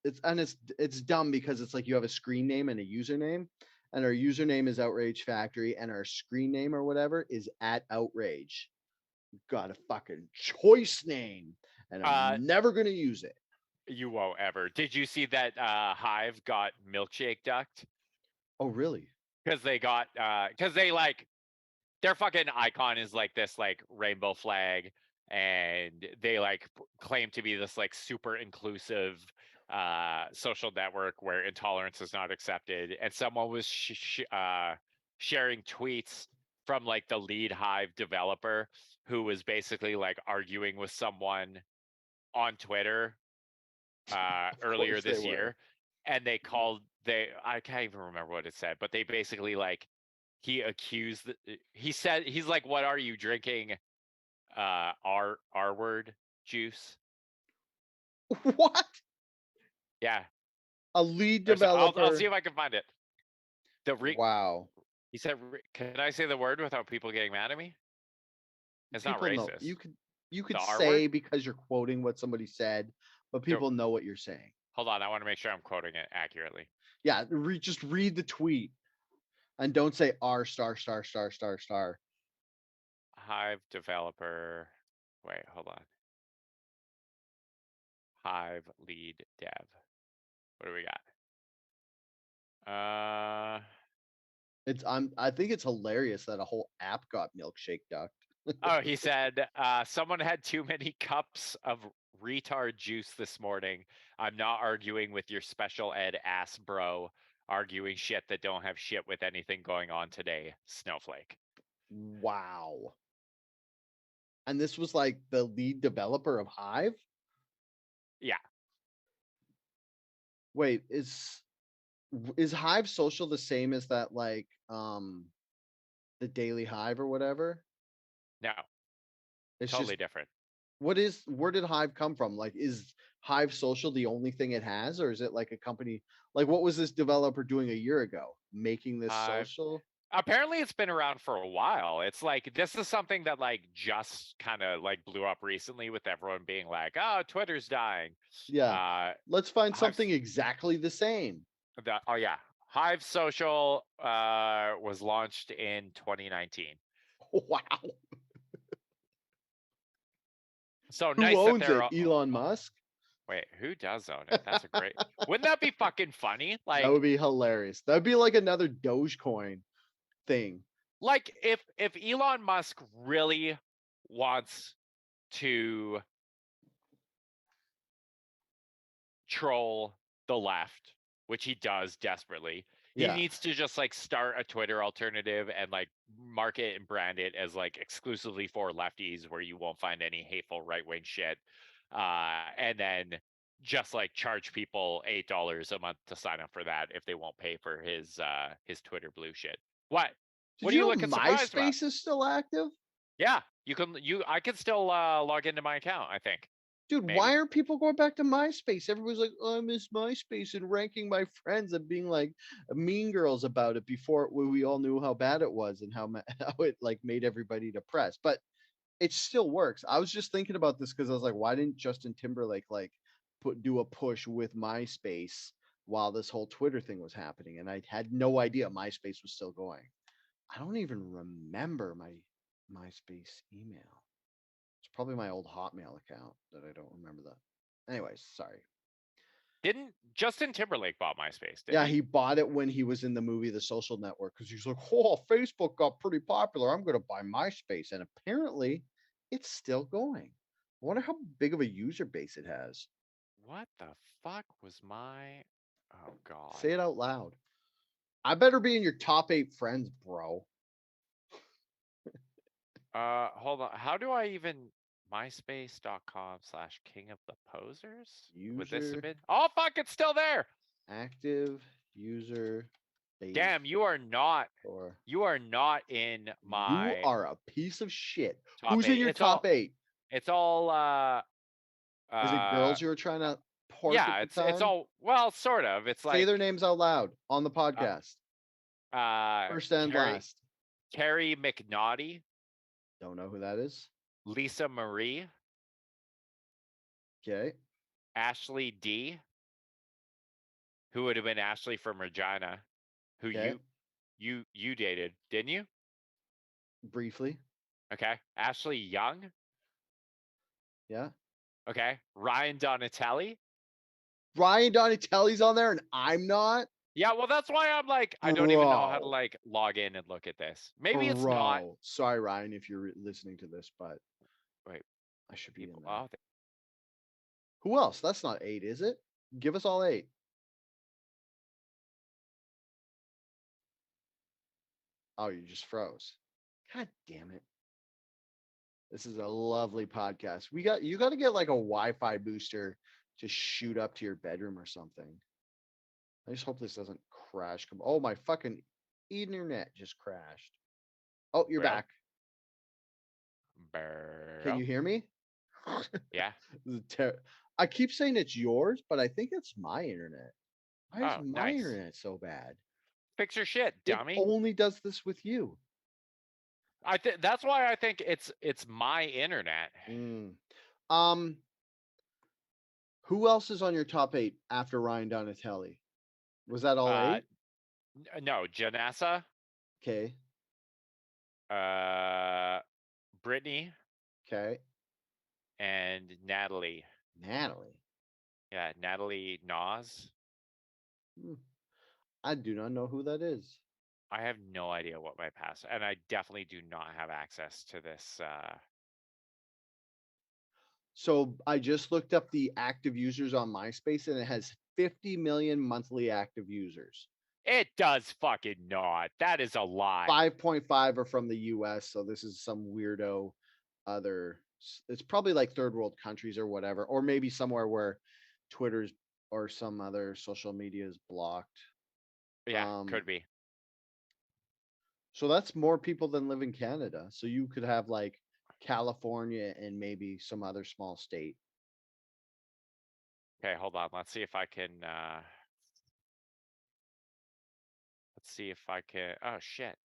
Speaker 1: it's dumb because it's like you have a screen name and a username, and our username is Outrage Factory, and our screen name or whatever is at Outrage. Got a fucking choice name, and I'm never gonna use it.
Speaker 2: You won't ever. Did you see that Hive got milkshake ducked?
Speaker 1: Oh, really?
Speaker 2: Because they got because they like their fucking icon is like this like rainbow flag, and they like claim to be this like super inclusive social network where intolerance is not accepted. And someone was sharing tweets from like the lead Hive developer who was basically like arguing with someone on Twitter earlier
Speaker 1: Course they
Speaker 2: this
Speaker 1: were.
Speaker 2: year, and I can't even remember what it said, but they basically like he said he's like, what are you drinking, R word juice?
Speaker 1: What?
Speaker 2: Yeah.
Speaker 1: A lead
Speaker 2: I'll see
Speaker 1: developer.
Speaker 2: if I can find it.
Speaker 1: Wow.
Speaker 2: He said, can I say the word without people getting mad at me? It's not
Speaker 1: People know
Speaker 2: racist.
Speaker 1: you could
Speaker 2: The R
Speaker 1: say
Speaker 2: word.
Speaker 1: because you're quoting what somebody said, but people know what you're saying.
Speaker 2: Hold on, I want to make sure I'm quoting it accurately.
Speaker 1: Yeah, just read the tweet. And don't say R star star star star star.
Speaker 2: Hive developer. Wait, hold on. Hive lead dev. What do we got?
Speaker 1: I think it's hilarious that a whole app got milkshake ducked.
Speaker 2: Oh, he said, someone had too many cups of retard juice this morning. I'm not arguing with your special ed ass bro, arguing shit that don't have shit with anything going on today. Snowflake.
Speaker 1: Wow. And this was like the lead developer of Hive?
Speaker 2: Yeah.
Speaker 1: Wait, is Hive Social the same as that like the Daily Hive or whatever?
Speaker 2: No.
Speaker 1: It's
Speaker 2: totally
Speaker 1: just
Speaker 2: different.
Speaker 1: where did Hive come from? Like, is Hive Social the only thing it has, or is it like a company? Like, what was this developer doing a year ago? Making this social?
Speaker 2: Apparently it's been around for a while. It's like, this is something that like just kind of like blew up recently with everyone being like, oh, Twitter's dying.
Speaker 1: Yeah. Let's find something exactly the same.
Speaker 2: Oh yeah. Hive Social was launched in 2019.
Speaker 1: Wow.
Speaker 2: So
Speaker 1: Who
Speaker 2: nice
Speaker 1: owns
Speaker 2: that they're
Speaker 1: it? Elon Musk?
Speaker 2: Wait, who does own it? That's a great. Wouldn't that be fucking funny? Like,
Speaker 1: that would be hilarious. That'd be like another Dogecoin thing.
Speaker 2: Like if Elon Musk really wants to troll the left, which he does desperately, he needs to just like start a Twitter alternative and like market and brand it as like exclusively for lefties, where you won't find any hateful right-wing shit, and then just like charge people $8 a month to sign up for that if they won't pay for his Twitter blue shit. What
Speaker 1: Did
Speaker 2: are you
Speaker 1: know
Speaker 2: looking surprised about?
Speaker 1: MySpace is still active?
Speaker 2: Yeah, I can still log into my account, I think.
Speaker 1: Dude,
Speaker 2: Maybe.
Speaker 1: why are people going back to MySpace? Everybody's like, oh, I miss MySpace, and ranking my friends and being like mean girls about it before we all knew how bad it was and how it like made everybody depressed. But it still works. I was just thinking about this because I was like, why didn't Justin Timberlake like do a push with MySpace while this whole Twitter thing was happening? And I had no idea MySpace was still going. I don't even remember my MySpace email. It's probably my old Hotmail account that I don't remember that. Anyways, sorry.
Speaker 2: Didn't Justin Timberlake bought MySpace?
Speaker 1: Yeah, he bought it when he was in the movie The Social Network because he's like, oh, Facebook got pretty popular. I'm going to buy MySpace. And apparently it's still going. I wonder how big of a user base it has.
Speaker 2: What the fuck was my... Oh, God.
Speaker 1: Say it out loud. I better be in your top 8 friends, bro.
Speaker 2: Hold on. How do I even... myspace.com/king of the posers? Would this have been... Oh, fuck, it's still there!
Speaker 1: Active user base.
Speaker 2: Damn, you are not in my...
Speaker 1: You are a piece of shit.
Speaker 2: Top
Speaker 1: Who's
Speaker 2: 8.
Speaker 1: in your top 8?
Speaker 2: It's all...
Speaker 1: Is it girls you were trying to pork
Speaker 2: yeah,
Speaker 1: at the time?
Speaker 2: it's all... Well, sort of. It's like...
Speaker 1: Say their names out loud on the podcast. First and last.
Speaker 2: Carrie McNaughty.
Speaker 1: Don't know who that is.
Speaker 2: Lisa Marie.
Speaker 1: Okay.
Speaker 2: Ashley D. Who would have been Ashley from Regina, who you dated, didn't you?
Speaker 1: Briefly.
Speaker 2: Okay. Ashley Young.
Speaker 1: Yeah.
Speaker 2: Okay. Ryan Donatelli.
Speaker 1: Ryan Donatelli's on there and I'm not?
Speaker 2: Yeah, well, that's why I'm like, I don't even know how to like log in and look at this. Maybe it's not.
Speaker 1: Sorry, Ryan, if you're listening to this, but
Speaker 2: wait,
Speaker 1: I should be in there. Who else? That's not 8, is it? Give us all 8. Oh, you just froze. God damn it. This is a lovely podcast. You got to get like a Wi-Fi booster to shoot up to your bedroom or something. I just hope this doesn't crash. Oh, my fucking internet just crashed. Oh, you're back. Can you hear me?
Speaker 2: Yeah.
Speaker 1: I keep saying it's yours, but I think it's my internet. Why is my internet so bad?
Speaker 2: Fix your shit, dummy.
Speaker 1: It only does this with you.
Speaker 2: That's why I think it's my internet.
Speaker 1: Who else is on your top 8 after Ryan Donatelli? Was that all 8?
Speaker 2: No, Janessa.
Speaker 1: Okay.
Speaker 2: Brittany
Speaker 1: Okay.
Speaker 2: and Natalie.
Speaker 1: Natalie.
Speaker 2: Yeah, Natalie Nas.
Speaker 1: I do not know who that is.
Speaker 2: I have no idea what my password, and I definitely do not have access to this.
Speaker 1: So I just looked up the active users on MySpace, and it has 50 million monthly active users.
Speaker 2: It does fucking not. That is a lie.
Speaker 1: 5.5 are from the US, so this is some weirdo other. It's probably like third world countries or whatever, or maybe somewhere where Twitter's or some other social media is blocked.
Speaker 2: Yeah, could be.
Speaker 1: So that's more people than live in Canada. So you could have like California and maybe some other small state.
Speaker 2: Okay, hold on. Let's see if I can. Let's see if I can. Oh shit.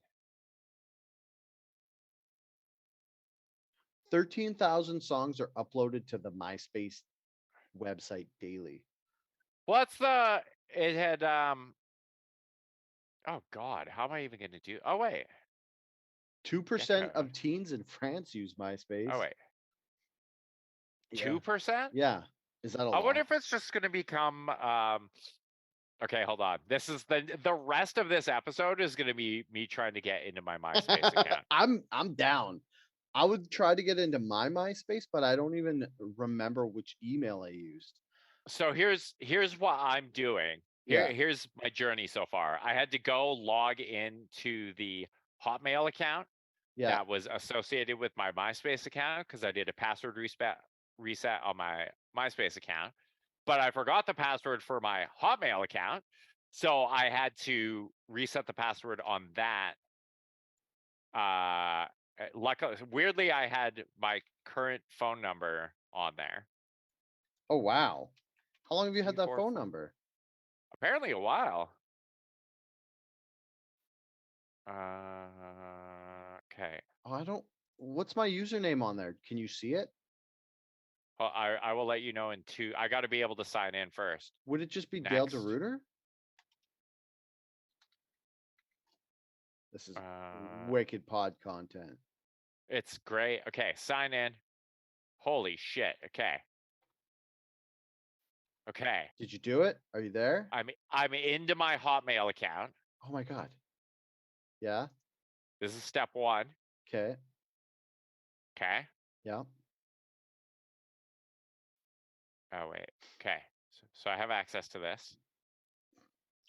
Speaker 1: 13,000 songs are uploaded to the MySpace website daily.
Speaker 2: What's the? It had. Oh God, how am I even going to do? Oh wait.
Speaker 1: 2% of teens in France use MySpace.
Speaker 2: Oh wait. 2%?
Speaker 1: Yeah. Is that a lot?
Speaker 2: I wonder if it's just going to become. Okay, hold on. This is the rest of this episode is going to be me trying to get into my MySpace account.
Speaker 1: I'm down. I would try to get into my MySpace, but I don't even remember which email I used.
Speaker 2: So here's what I'm doing. Here's my journey so far. I had to go log into the Hotmail account that was associated with my MySpace account because I did a password reset on my MySpace account, but I forgot the password for my Hotmail account, so I had to reset the password on that. Luckily, weirdly, I had my current phone number on there.
Speaker 1: Oh wow! How long have you had that phone number?
Speaker 2: Apparently a while. Okay.
Speaker 1: Oh, I don't. What's my username on there? Can you see it?
Speaker 2: Well, I will let you know in 2. I got to be able to sign in first.
Speaker 1: Would it just be Dale DeRuiter? This is wicked pod content.
Speaker 2: It's great. Okay, sign in. Holy shit. Okay. Okay.
Speaker 1: Did you do it? Are you there?
Speaker 2: I'm into my Hotmail account.
Speaker 1: Oh my God. Yeah.
Speaker 2: This is step 1.
Speaker 1: Okay.
Speaker 2: Okay.
Speaker 1: Yeah.
Speaker 2: Oh wait. Okay. So I have access to this.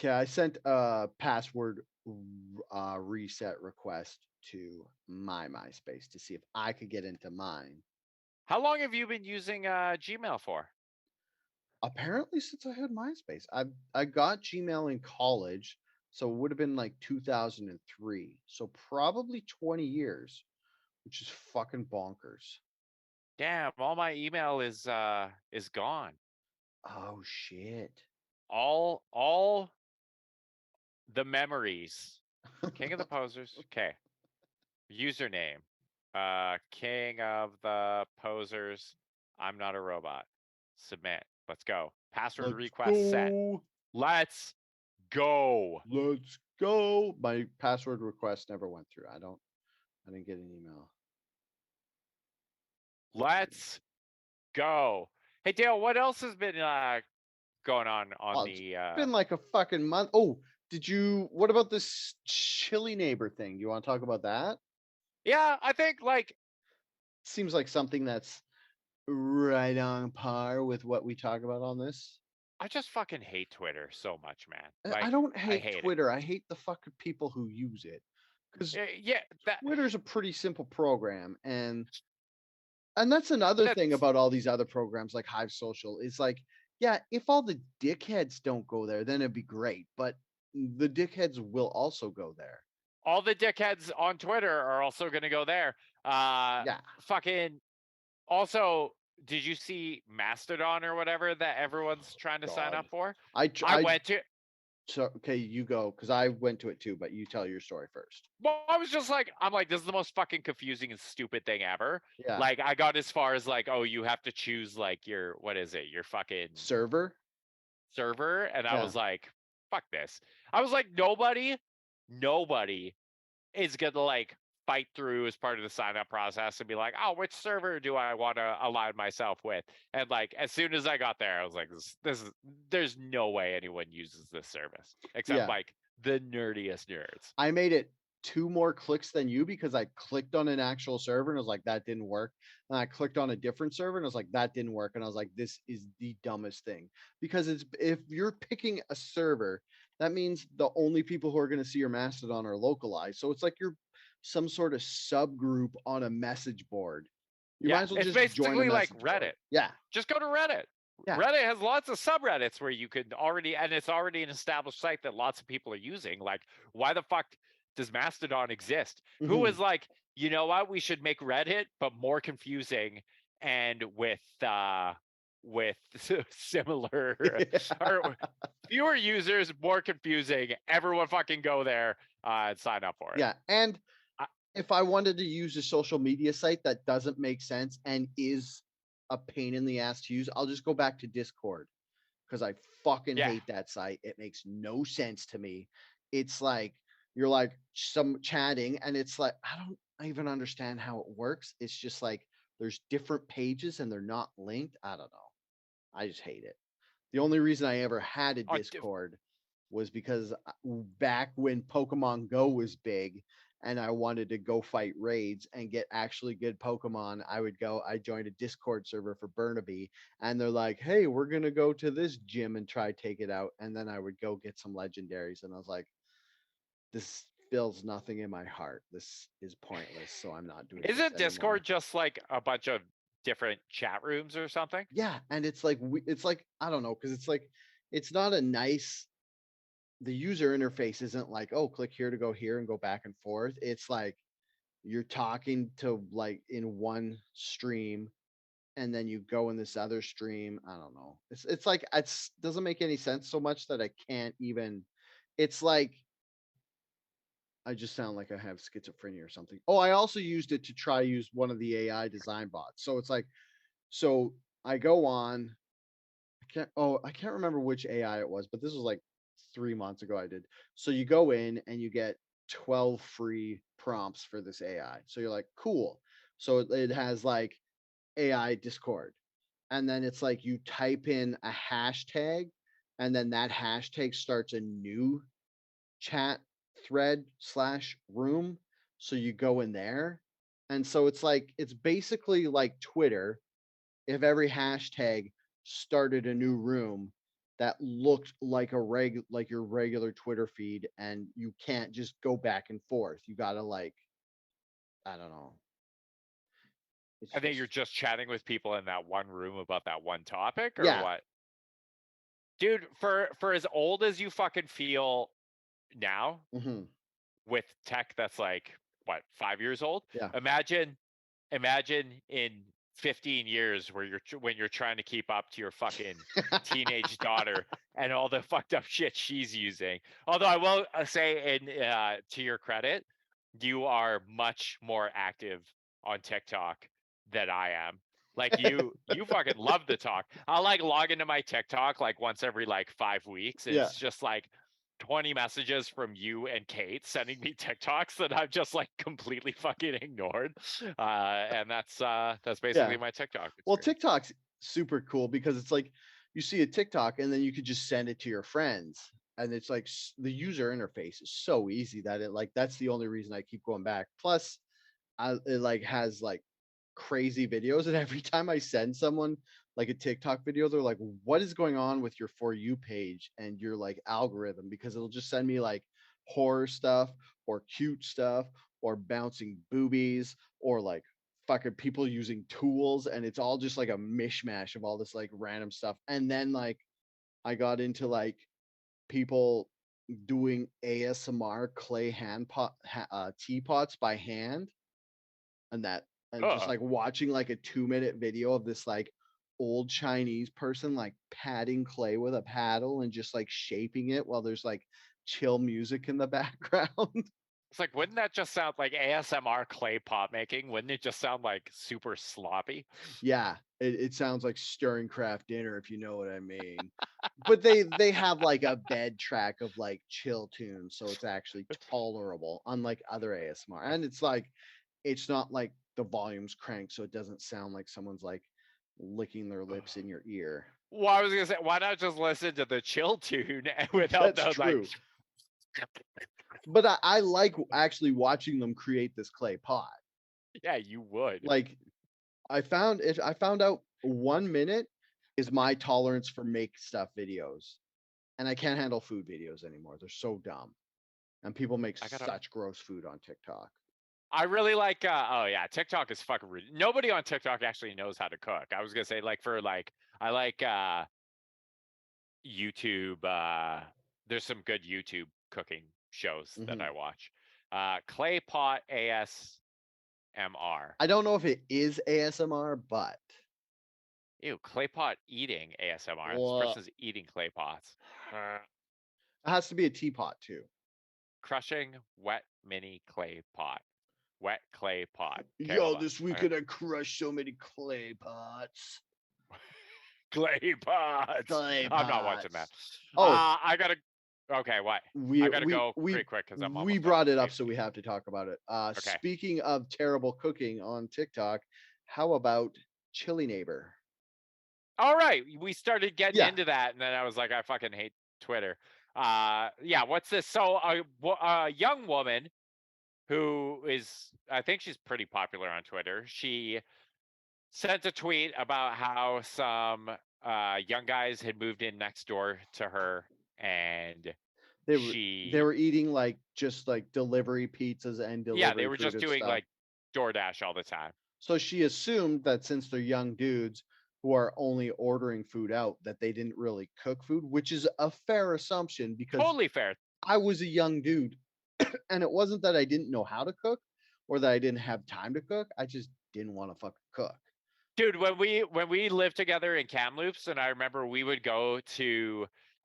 Speaker 1: Okay, I sent a password reset request to my MySpace to see if I could get into mine.
Speaker 2: How long have you been using Gmail for?
Speaker 1: Apparently since I had MySpace. I got Gmail in college, so it would have been like 2003. So probably 20 years, which is fucking bonkers.
Speaker 2: Damn, all my email is gone.
Speaker 1: Oh shit.
Speaker 2: All the memories. King of the Posers. Okay. Username. King of the Posers. I'm not a robot. Submit. Let's go. Password request set. Let's go.
Speaker 1: Let's go. My password request never went through. I didn't get an email.
Speaker 2: Let's go. Hey Dale, what else has been going on the
Speaker 1: it's been like a fucking month. Oh, what about this chili neighbor thing? Do you want to talk about that?
Speaker 2: Yeah, I think
Speaker 1: seems like something that's right on par with what we talk about on this.
Speaker 2: I just fucking hate Twitter so much, man.
Speaker 1: I don't hate Twitter. I hate the fucking people who use it. Because Twitter's a pretty simple program, and that's another thing about all these other programs like Hive Social is like, yeah, if all the dickheads don't go there, then it'd be great. But the dickheads will also go there.
Speaker 2: All the dickheads on Twitter are also going to go there.
Speaker 1: Yeah.
Speaker 2: Fucking. Also, did you see Mastodon or whatever that everyone's trying to sign up for? I went to.
Speaker 1: So okay, you go because I went to it too. But you tell your story first.
Speaker 2: Well, I was just like, I'm like, this is the most fucking confusing and stupid thing ever.
Speaker 1: Yeah.
Speaker 2: Like, I got as far as like, oh, you have to choose like your your fucking
Speaker 1: server,
Speaker 2: and I was like, fuck this. I was like, nobody is gonna like fight through as part of the sign up process and be like, oh, which server do I want to align myself with? And like as soon as I got there, I was like, this is there's no way anyone uses this service except like the nerdiest nerds.
Speaker 1: I made it 2 more clicks than you because I clicked on an actual server and I was like, that didn't work. And I clicked on a different server and I was like, that didn't work. And I was like, this is the dumbest thing. Because it's if you're picking a server, that means the only people who are going to see your Mastodon are localized. So it's like you're some sort of subgroup on a message board. You might as well
Speaker 2: it's
Speaker 1: just join a
Speaker 2: basically like
Speaker 1: message
Speaker 2: Reddit.
Speaker 1: board. Yeah.
Speaker 2: Just go to Reddit.
Speaker 1: Yeah.
Speaker 2: Reddit has lots of subreddits where you could already, and it's already an established site that lots of people are using. Like, why the fuck does Mastodon exist?
Speaker 1: Mm-hmm.
Speaker 2: Who was like, you know what? We should make Reddit, but more confusing and with similar or fewer users, more confusing. Everyone fucking go there and sign up for it.
Speaker 1: Yeah, and if I wanted to use a social media site that doesn't make sense and is a pain in the ass to use, I'll just go back to Discord because I fucking hate that site. It makes no sense to me. It's like you're like some chatting and it's like I don't even understand how it works. It's just like there's different pages and they're not linked. I don't know. I just hate it. The only reason I ever had a Discord was because back when Pokemon Go was big and I wanted to go fight raids and get actually good Pokemon, I joined a Discord server for Burnaby and they're like, hey, we're going to go to this gym and try take it out. And then I would go get some legendaries. And I was like, this fills nothing in my heart. This is pointless. So I'm not doing it.
Speaker 2: Isn't Discord just like a bunch of different chat rooms or something?
Speaker 1: Yeah. And it's like, I don't know. Cause it's like, it's not a nice, the user interface isn't like, oh, click here to go here and go back and forth. It's like you're talking to like in one stream and then you go in this other stream. I don't know. It's like it's doesn't make any sense so much that I can't even. It's like I just sound like I have schizophrenia or something. Oh, I also used it to use one of the AI design bots. So it's like, so I go on. I can't remember which AI it was, but this was like 3 months ago I did. So you go in and you get 12 free prompts for this AI. So you're like, cool. So it has like AI Discord. And then it's like you type in a hashtag and then that hashtag starts a new chat thread / room. So you go in there. And so it's like, it's basically like Twitter if every hashtag started a new room that looked like like your regular Twitter feed, and you can't just go back and forth. You gotta like, I don't know.
Speaker 2: I think you're just chatting with people in that one room about that one topic, or what? Dude, for as old as you fucking feel now, with tech that's like what 5 years old.
Speaker 1: Yeah.
Speaker 2: Imagine in 15 years when you're trying to keep up to your fucking teenage daughter and all the fucked up shit she's using. Although I will say, to your credit, you are much more active on TikTok than I am. Like you fucking love to talk. I'll like log into my TikTok like once every like 5 weeks. And it's just like 20 messages from you and Kate sending me TikToks that I've just like completely fucking ignored. And that's basically my TikTok experience.
Speaker 1: Well, TikTok's super cool because it's like you see a TikTok and then you could just send it to your friends. And it's like the user interface is so easy that that's the only reason I keep going back. Plus, it like has like crazy videos, and every time I send someone like a TikTok video, they're like, what is going on with your For You page and your like algorithm? Because it'll just send me like horror stuff or cute stuff or bouncing boobies or like fucking people using tools, and it's all just like a mishmash of all this like random stuff. And then like I got into like people doing ASMR clay teapots by hand, and just like watching like a 2-minute video of this like old Chinese person like patting clay with a paddle and just like shaping it while there's like chill music in the background.
Speaker 2: It's like, wouldn't that just sound like ASMR clay pot making? Wouldn't it just sound like super sloppy?
Speaker 1: Yeah, it sounds like stirring craft dinner, if you know what I mean. But they have like a bed track of like chill tunes, so it's actually tolerable, unlike other ASMR. And it's like it's not like the volume's cranked, so it doesn't sound like someone's like licking their lips in your ear.
Speaker 2: Well, I was gonna say, why not just listen to the chill tune without
Speaker 1: That's
Speaker 2: the like?
Speaker 1: true. But I like actually watching them create this clay pot.
Speaker 2: Yeah, you would.
Speaker 1: Like I found out 1 minute is my tolerance for make stuff videos. And I can't handle food videos anymore. They're so dumb. And people make
Speaker 2: I gotta.
Speaker 1: such gross food on TikTok.
Speaker 2: I really like. Oh yeah, TikTok is fucking rude. Nobody on TikTok actually knows how to cook. I was gonna say like for like I like YouTube. There's some good YouTube cooking shows that I watch. Clay Pot ASMR.
Speaker 1: I don't know if it is ASMR, but
Speaker 2: Ew, clay pot eating ASMR. This
Speaker 1: well,
Speaker 2: person's eating clay pots.
Speaker 1: it has to be a teapot too.
Speaker 2: Crushing wet mini clay pot. Wet clay pot. Okay,
Speaker 1: Yo,
Speaker 2: hold on.
Speaker 1: this weekend I crushed so many clay pots.
Speaker 2: Clay pots.
Speaker 1: Clay
Speaker 2: I'm not watching that.
Speaker 1: pots. Oh,
Speaker 2: I gotta. Okay, what? I gotta go pretty quick because I'm almost
Speaker 1: we
Speaker 2: done.
Speaker 1: brought it up, so we have to talk about it.
Speaker 2: Okay.
Speaker 1: Speaking of terrible cooking on TikTok, how about Chili Neighbor?
Speaker 2: All right, we started getting
Speaker 1: Yeah.
Speaker 2: into that, and then I was like, I fucking hate Twitter. Yeah, what's this? So a young woman who is, I think she's pretty popular on Twitter. She sent a tweet about how some young guys had moved in next door to her, and
Speaker 1: They were eating like just like delivery pizzas and delivery
Speaker 2: yeah, they were
Speaker 1: food
Speaker 2: just
Speaker 1: and
Speaker 2: doing
Speaker 1: stuff.
Speaker 2: like DoorDash all the time.
Speaker 1: So she assumed that since they're young dudes who are only ordering food out, that they didn't really cook food, which is a fair assumption because
Speaker 2: Totally fair.
Speaker 1: I was a young dude and it wasn't that I didn't know how to cook or that I didn't have time to cook. I just didn't want to fucking cook.
Speaker 2: Dude, when we lived together in Kamloops, and I remember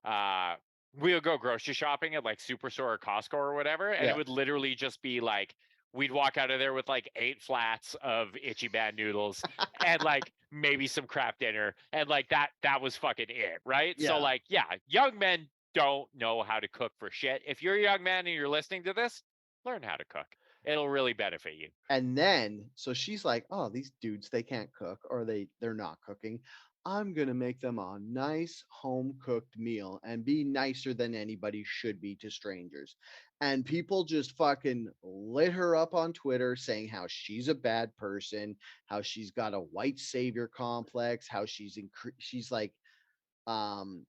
Speaker 2: uh we would go grocery shopping at like Superstore or Costco or whatever, and
Speaker 1: Yeah.
Speaker 2: it would literally just be like we'd walk out of there with like 8 flats of itchy bad noodles and like maybe some crap dinner, and like that was fucking it, right? So
Speaker 1: Yeah.
Speaker 2: like yeah, young men don't know how to cook for shit. If you're a young man and you're listening to this, learn how to cook. It'll really benefit you.
Speaker 1: And then so she's like, "Oh, these dudes, they can't cook or they're not cooking. I'm going to make them a nice home cooked meal and be nicer than anybody should be to strangers." And people just fucking lit her up on Twitter saying how she's a bad person, how she's got a white savior complex, how she's like um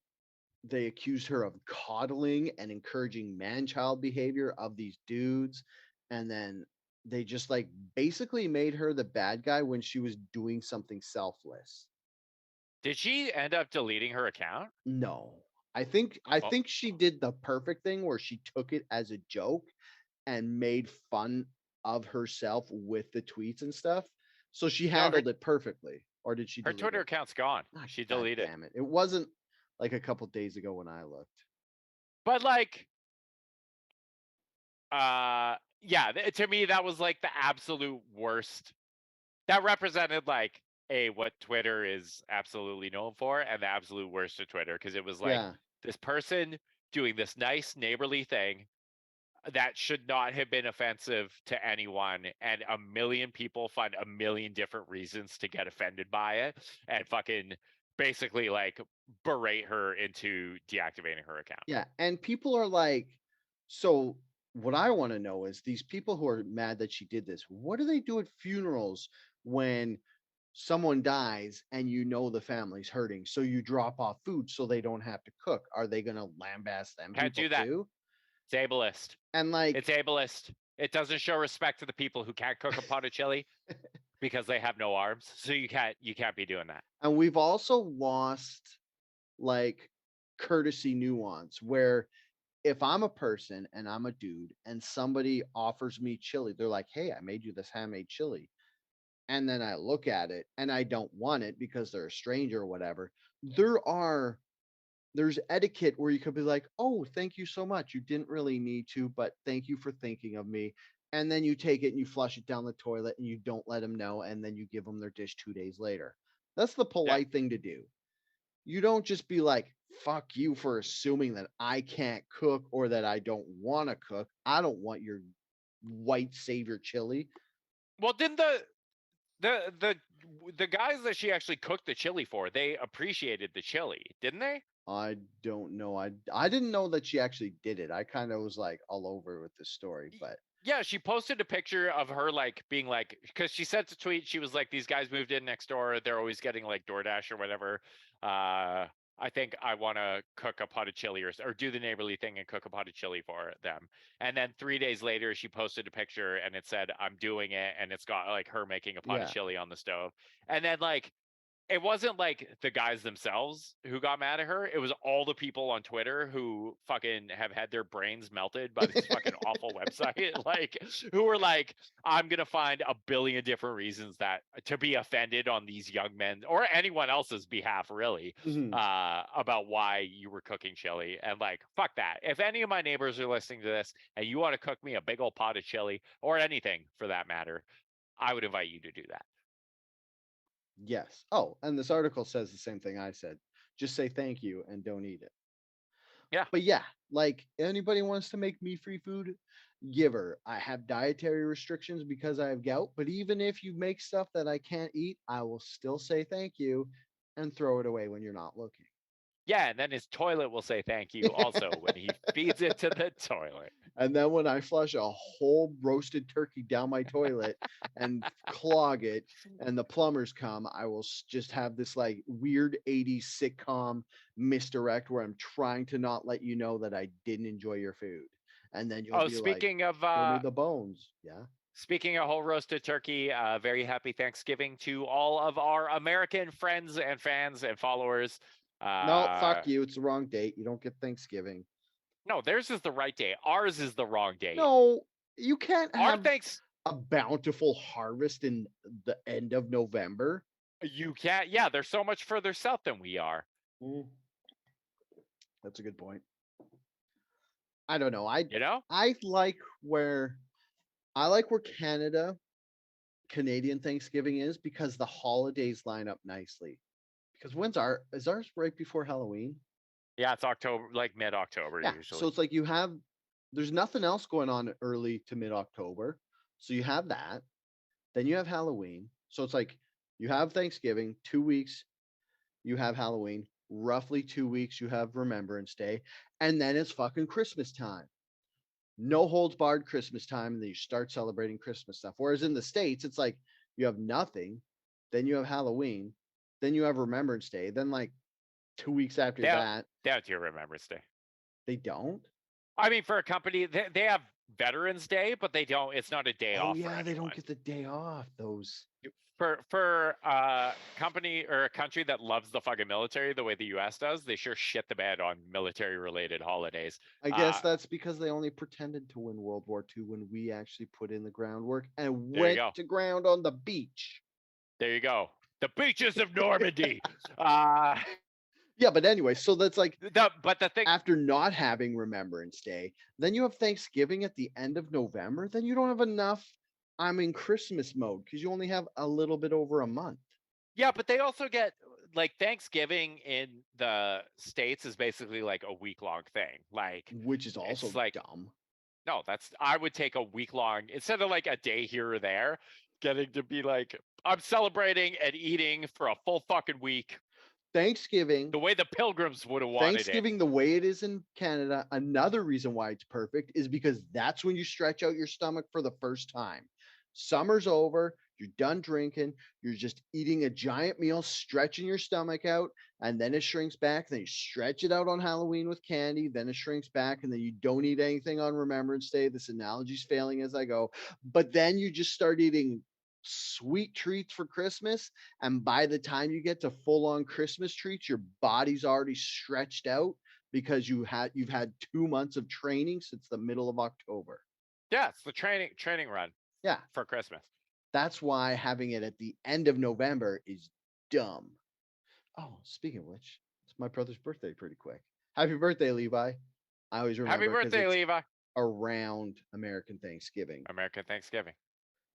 Speaker 1: they accused her of coddling and encouraging man-child behavior of these dudes. And then they just like basically made her the bad guy when she was doing something selfless.
Speaker 2: Did she end up deleting her account?
Speaker 1: No. I
Speaker 2: Oh,
Speaker 1: think she did the perfect thing where she took it as a joke and made fun of herself with the tweets and stuff. So she
Speaker 2: no,
Speaker 1: handled it perfectly. Or did she
Speaker 2: her
Speaker 1: delete
Speaker 2: Twitter
Speaker 1: it?
Speaker 2: account's gone.
Speaker 1: Ah,
Speaker 2: She
Speaker 1: God
Speaker 2: deleted it.
Speaker 1: damn it. It wasn't like a couple days ago when I looked.
Speaker 2: But like, yeah, to me that was like the absolute worst. That represented like what Twitter is absolutely known for, and the absolute worst of Twitter, because it was like
Speaker 1: Yeah.
Speaker 2: this person doing this nice neighborly thing that should not have been offensive to anyone, and a million people find a million different reasons to get offended by it, and fucking basically like berate her into deactivating her account.
Speaker 1: Yeah, and people are like, so what I want to know is these people who are mad that she did this, what do they do at funerals when someone dies and you know the family's hurting? So you drop off food so they don't have to cook. Are they going to lambaste them
Speaker 2: Can't
Speaker 1: people
Speaker 2: do that.
Speaker 1: too?
Speaker 2: It's ableist.
Speaker 1: And like,
Speaker 2: It's ableist. It doesn't show respect to the people who can't cook a pot of chili because they have no arms. So you can't be doing that.
Speaker 1: and we've also lost like courtesy nuance where if I'm a person and I'm a dude and somebody offers me chili, they're like, "Hey, I made you this handmade chili." And then I look at it and I don't want it because they're a stranger or whatever. There's etiquette where you could be like, "Oh, thank you so much. You didn't really need to, but thank you for thinking of me." And then you take it and you flush it down the toilet and you don't let them know and then you give them their dish 2 days later. That's the
Speaker 2: Yeah.
Speaker 1: polite thing to do. you don't just be like, fuck you for assuming that I can't cook or that I don't want to cook. I don't want your white savior chili.
Speaker 2: Well, didn't the guys that she actually cooked the chili for, they appreciated the chili, didn't they?
Speaker 1: I don't know. I didn't know that she actually did it. I kind of was like all over with the story, but
Speaker 2: yeah, she posted a picture of her like being like, because she sent a tweet. She was like, "These guys moved in next door. They're always getting like DoorDash or whatever. I think I want to cook a pot of chili or do the neighborly thing and cook a pot of chili for them." And then 3 days later, she posted a picture and it said, "I'm doing it," and it's got like her making a pot of chili on the stove. And then like it wasn't like the guys themselves who got mad at her. It was all the people on Twitter who fucking have had their brains melted by this fucking awful website. Like, who were like, I'm going to find a billion different reasons that to be offended on these young men or anyone else's behalf, really, about why you were cooking chili. And like, fuck that. If any of my neighbors are listening to this and you want to cook me a big old pot of chili or anything for that matter, I would invite you to do that.
Speaker 1: yes. Oh, and this article says the same thing I said. Just say thank you and don't eat it.
Speaker 2: Yeah.
Speaker 1: But yeah, like anybody wants to make me free food, give her. I have dietary restrictions because I have gout, but even if you make stuff that I can't eat, I will still say thank you and throw it away when you're not looking.
Speaker 2: Yeah, and then his toilet will say thank you also when he feeds it to the toilet.
Speaker 1: And then when I flush a whole roasted turkey down my toilet and clog it, and the plumbers come, I will just have this like weird 80s sitcom misdirect where I'm trying to not let you know that I didn't enjoy your food. And then you'll be like,
Speaker 2: speaking of
Speaker 1: give me the bones. Yeah.
Speaker 2: speaking of whole roasted turkey, very happy Thanksgiving to all of our American friends and fans and followers.
Speaker 1: No, fuck you. It's the wrong date. You don't get Thanksgiving.
Speaker 2: No, theirs is the right day. Ours is the wrong date.
Speaker 1: No, you can't
Speaker 2: Our
Speaker 1: have a bountiful harvest in the end of November.
Speaker 2: You can't. Yeah, they're so much further south than we are.
Speaker 1: That's a good point. I don't know.
Speaker 2: You know,
Speaker 1: I like where Canadian Thanksgiving is because the holidays line up nicely. Because is ours right before Halloween?
Speaker 2: Yeah, it's October, like mid-October usually.
Speaker 1: So it's like there's nothing else going on early to mid-October. So you have that. Then you have Halloween. So it's like you have Thanksgiving, 2 weeks, you have Halloween, roughly 2 weeks, you have Remembrance Day, and then it's fucking Christmas time. No holds barred Christmas time, and then you start celebrating Christmas stuff. Whereas in the States, it's like you have nothing, then you have Halloween, then you have Remembrance Day, then like 2 weeks after that.
Speaker 2: That's your Remembrance Day.
Speaker 1: They don't?
Speaker 2: I mean, for a company, they have Veterans Day, but they don't. It's not a day off.
Speaker 1: Oh yeah, they don't get the day off. Those
Speaker 2: for a company or a country that loves the fucking military the way the U.S. does, they sure shit the bed on military-related holidays.
Speaker 1: I guess that's because they only pretended to win World War II when we actually put in the groundwork and went to ground on the beach.
Speaker 2: There you go. The beaches of Normandy.
Speaker 1: Yeah, but anyway, so that's like
Speaker 2: but the thing
Speaker 1: after not having Remembrance Day, then you have Thanksgiving at the end of November, then you don't have enough. I'm in Christmas mode because you only have a little bit over a month.
Speaker 2: Yeah, but they also get like Thanksgiving in the States is basically like a week-long thing. Like,
Speaker 1: which is also like dumb.
Speaker 2: No, I would take a week-long instead of like a day here or there, getting to be like, I'm celebrating and eating for a full fucking week.
Speaker 1: Thanksgiving,
Speaker 2: the way the Pilgrims would have wanted
Speaker 1: Thanksgiving, the way it is in Canada, another reason why it's perfect is because that's when you stretch out your stomach for the first time. Summer's over, you're done drinking, you're just eating a giant meal, stretching your stomach out, and then it shrinks back. Then you stretch it out on Halloween with candy, then it shrinks back, and then you don't eat anything on Remembrance Day. This analogy's failing as I go. But then you just start eating sweet treats for Christmas, and by the time you get to full-on Christmas treats, your body's already stretched out because you've had 2 months of training since the middle of October.
Speaker 2: Yeah, it's the training run.
Speaker 1: Yeah,
Speaker 2: for Christmas.
Speaker 1: That's why having it at the end of November is dumb. Oh, speaking of which, it's my brother's birthday pretty quick. Happy birthday, Levi. I always remember.
Speaker 2: Happy birthday, Levi.
Speaker 1: Around American Thanksgiving.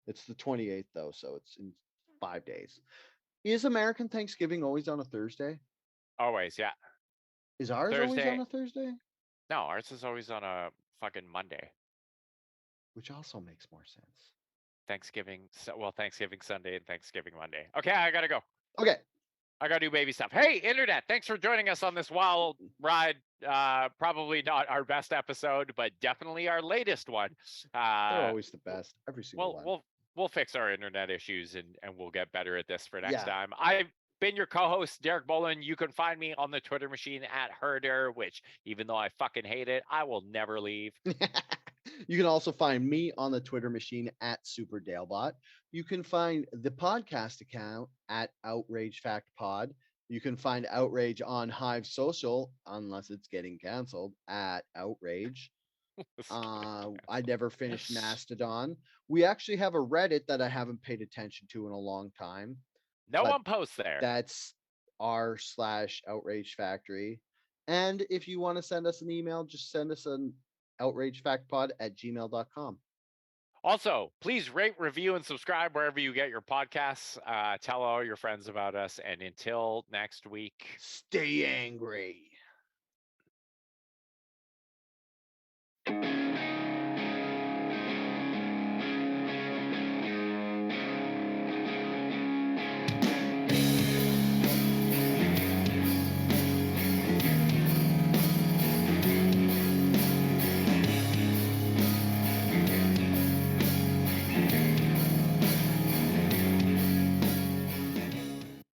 Speaker 1: It's the 28th, though, so it's in 5 days. Is American Thanksgiving always on a Thursday?
Speaker 2: Always, yeah.
Speaker 1: Is ours always
Speaker 2: Thursday.
Speaker 1: on a Thursday?
Speaker 2: No, ours is always on a fucking Monday.
Speaker 1: Which also makes more sense.
Speaker 2: Thanksgiving Sunday and Thanksgiving Monday. Okay, I gotta go.
Speaker 1: Okay.
Speaker 2: I gotta do baby stuff. Hey, internet, thanks for joining us on this wild ride. Probably not our best episode, but definitely our latest one.
Speaker 1: They're always the best. Every single one.
Speaker 2: We'll fix our internet issues and we'll get better at this for next
Speaker 1: Yeah.
Speaker 2: time. I've been your co-host, Derek Bolin. You can find me on the Twitter machine at Herder, which even though I fucking hate it, I will never leave.
Speaker 1: You can also find me on the Twitter machine at SuperDalebot. You can find the podcast account at Outragefactorypod. You can find Outrage on Hive Social, unless it's getting canceled, at Outrage. I never finished Mastodon. We actually have a Reddit that I haven't paid attention to in a long time.
Speaker 2: No one posts there.
Speaker 1: That's r/Outrage Factory. And if you want to send us an email, just send us an outragefactpod@gmail.com.
Speaker 2: Also, please rate, review, and subscribe wherever you get your podcasts. Tell all your friends about us. And until next week,
Speaker 1: stay angry.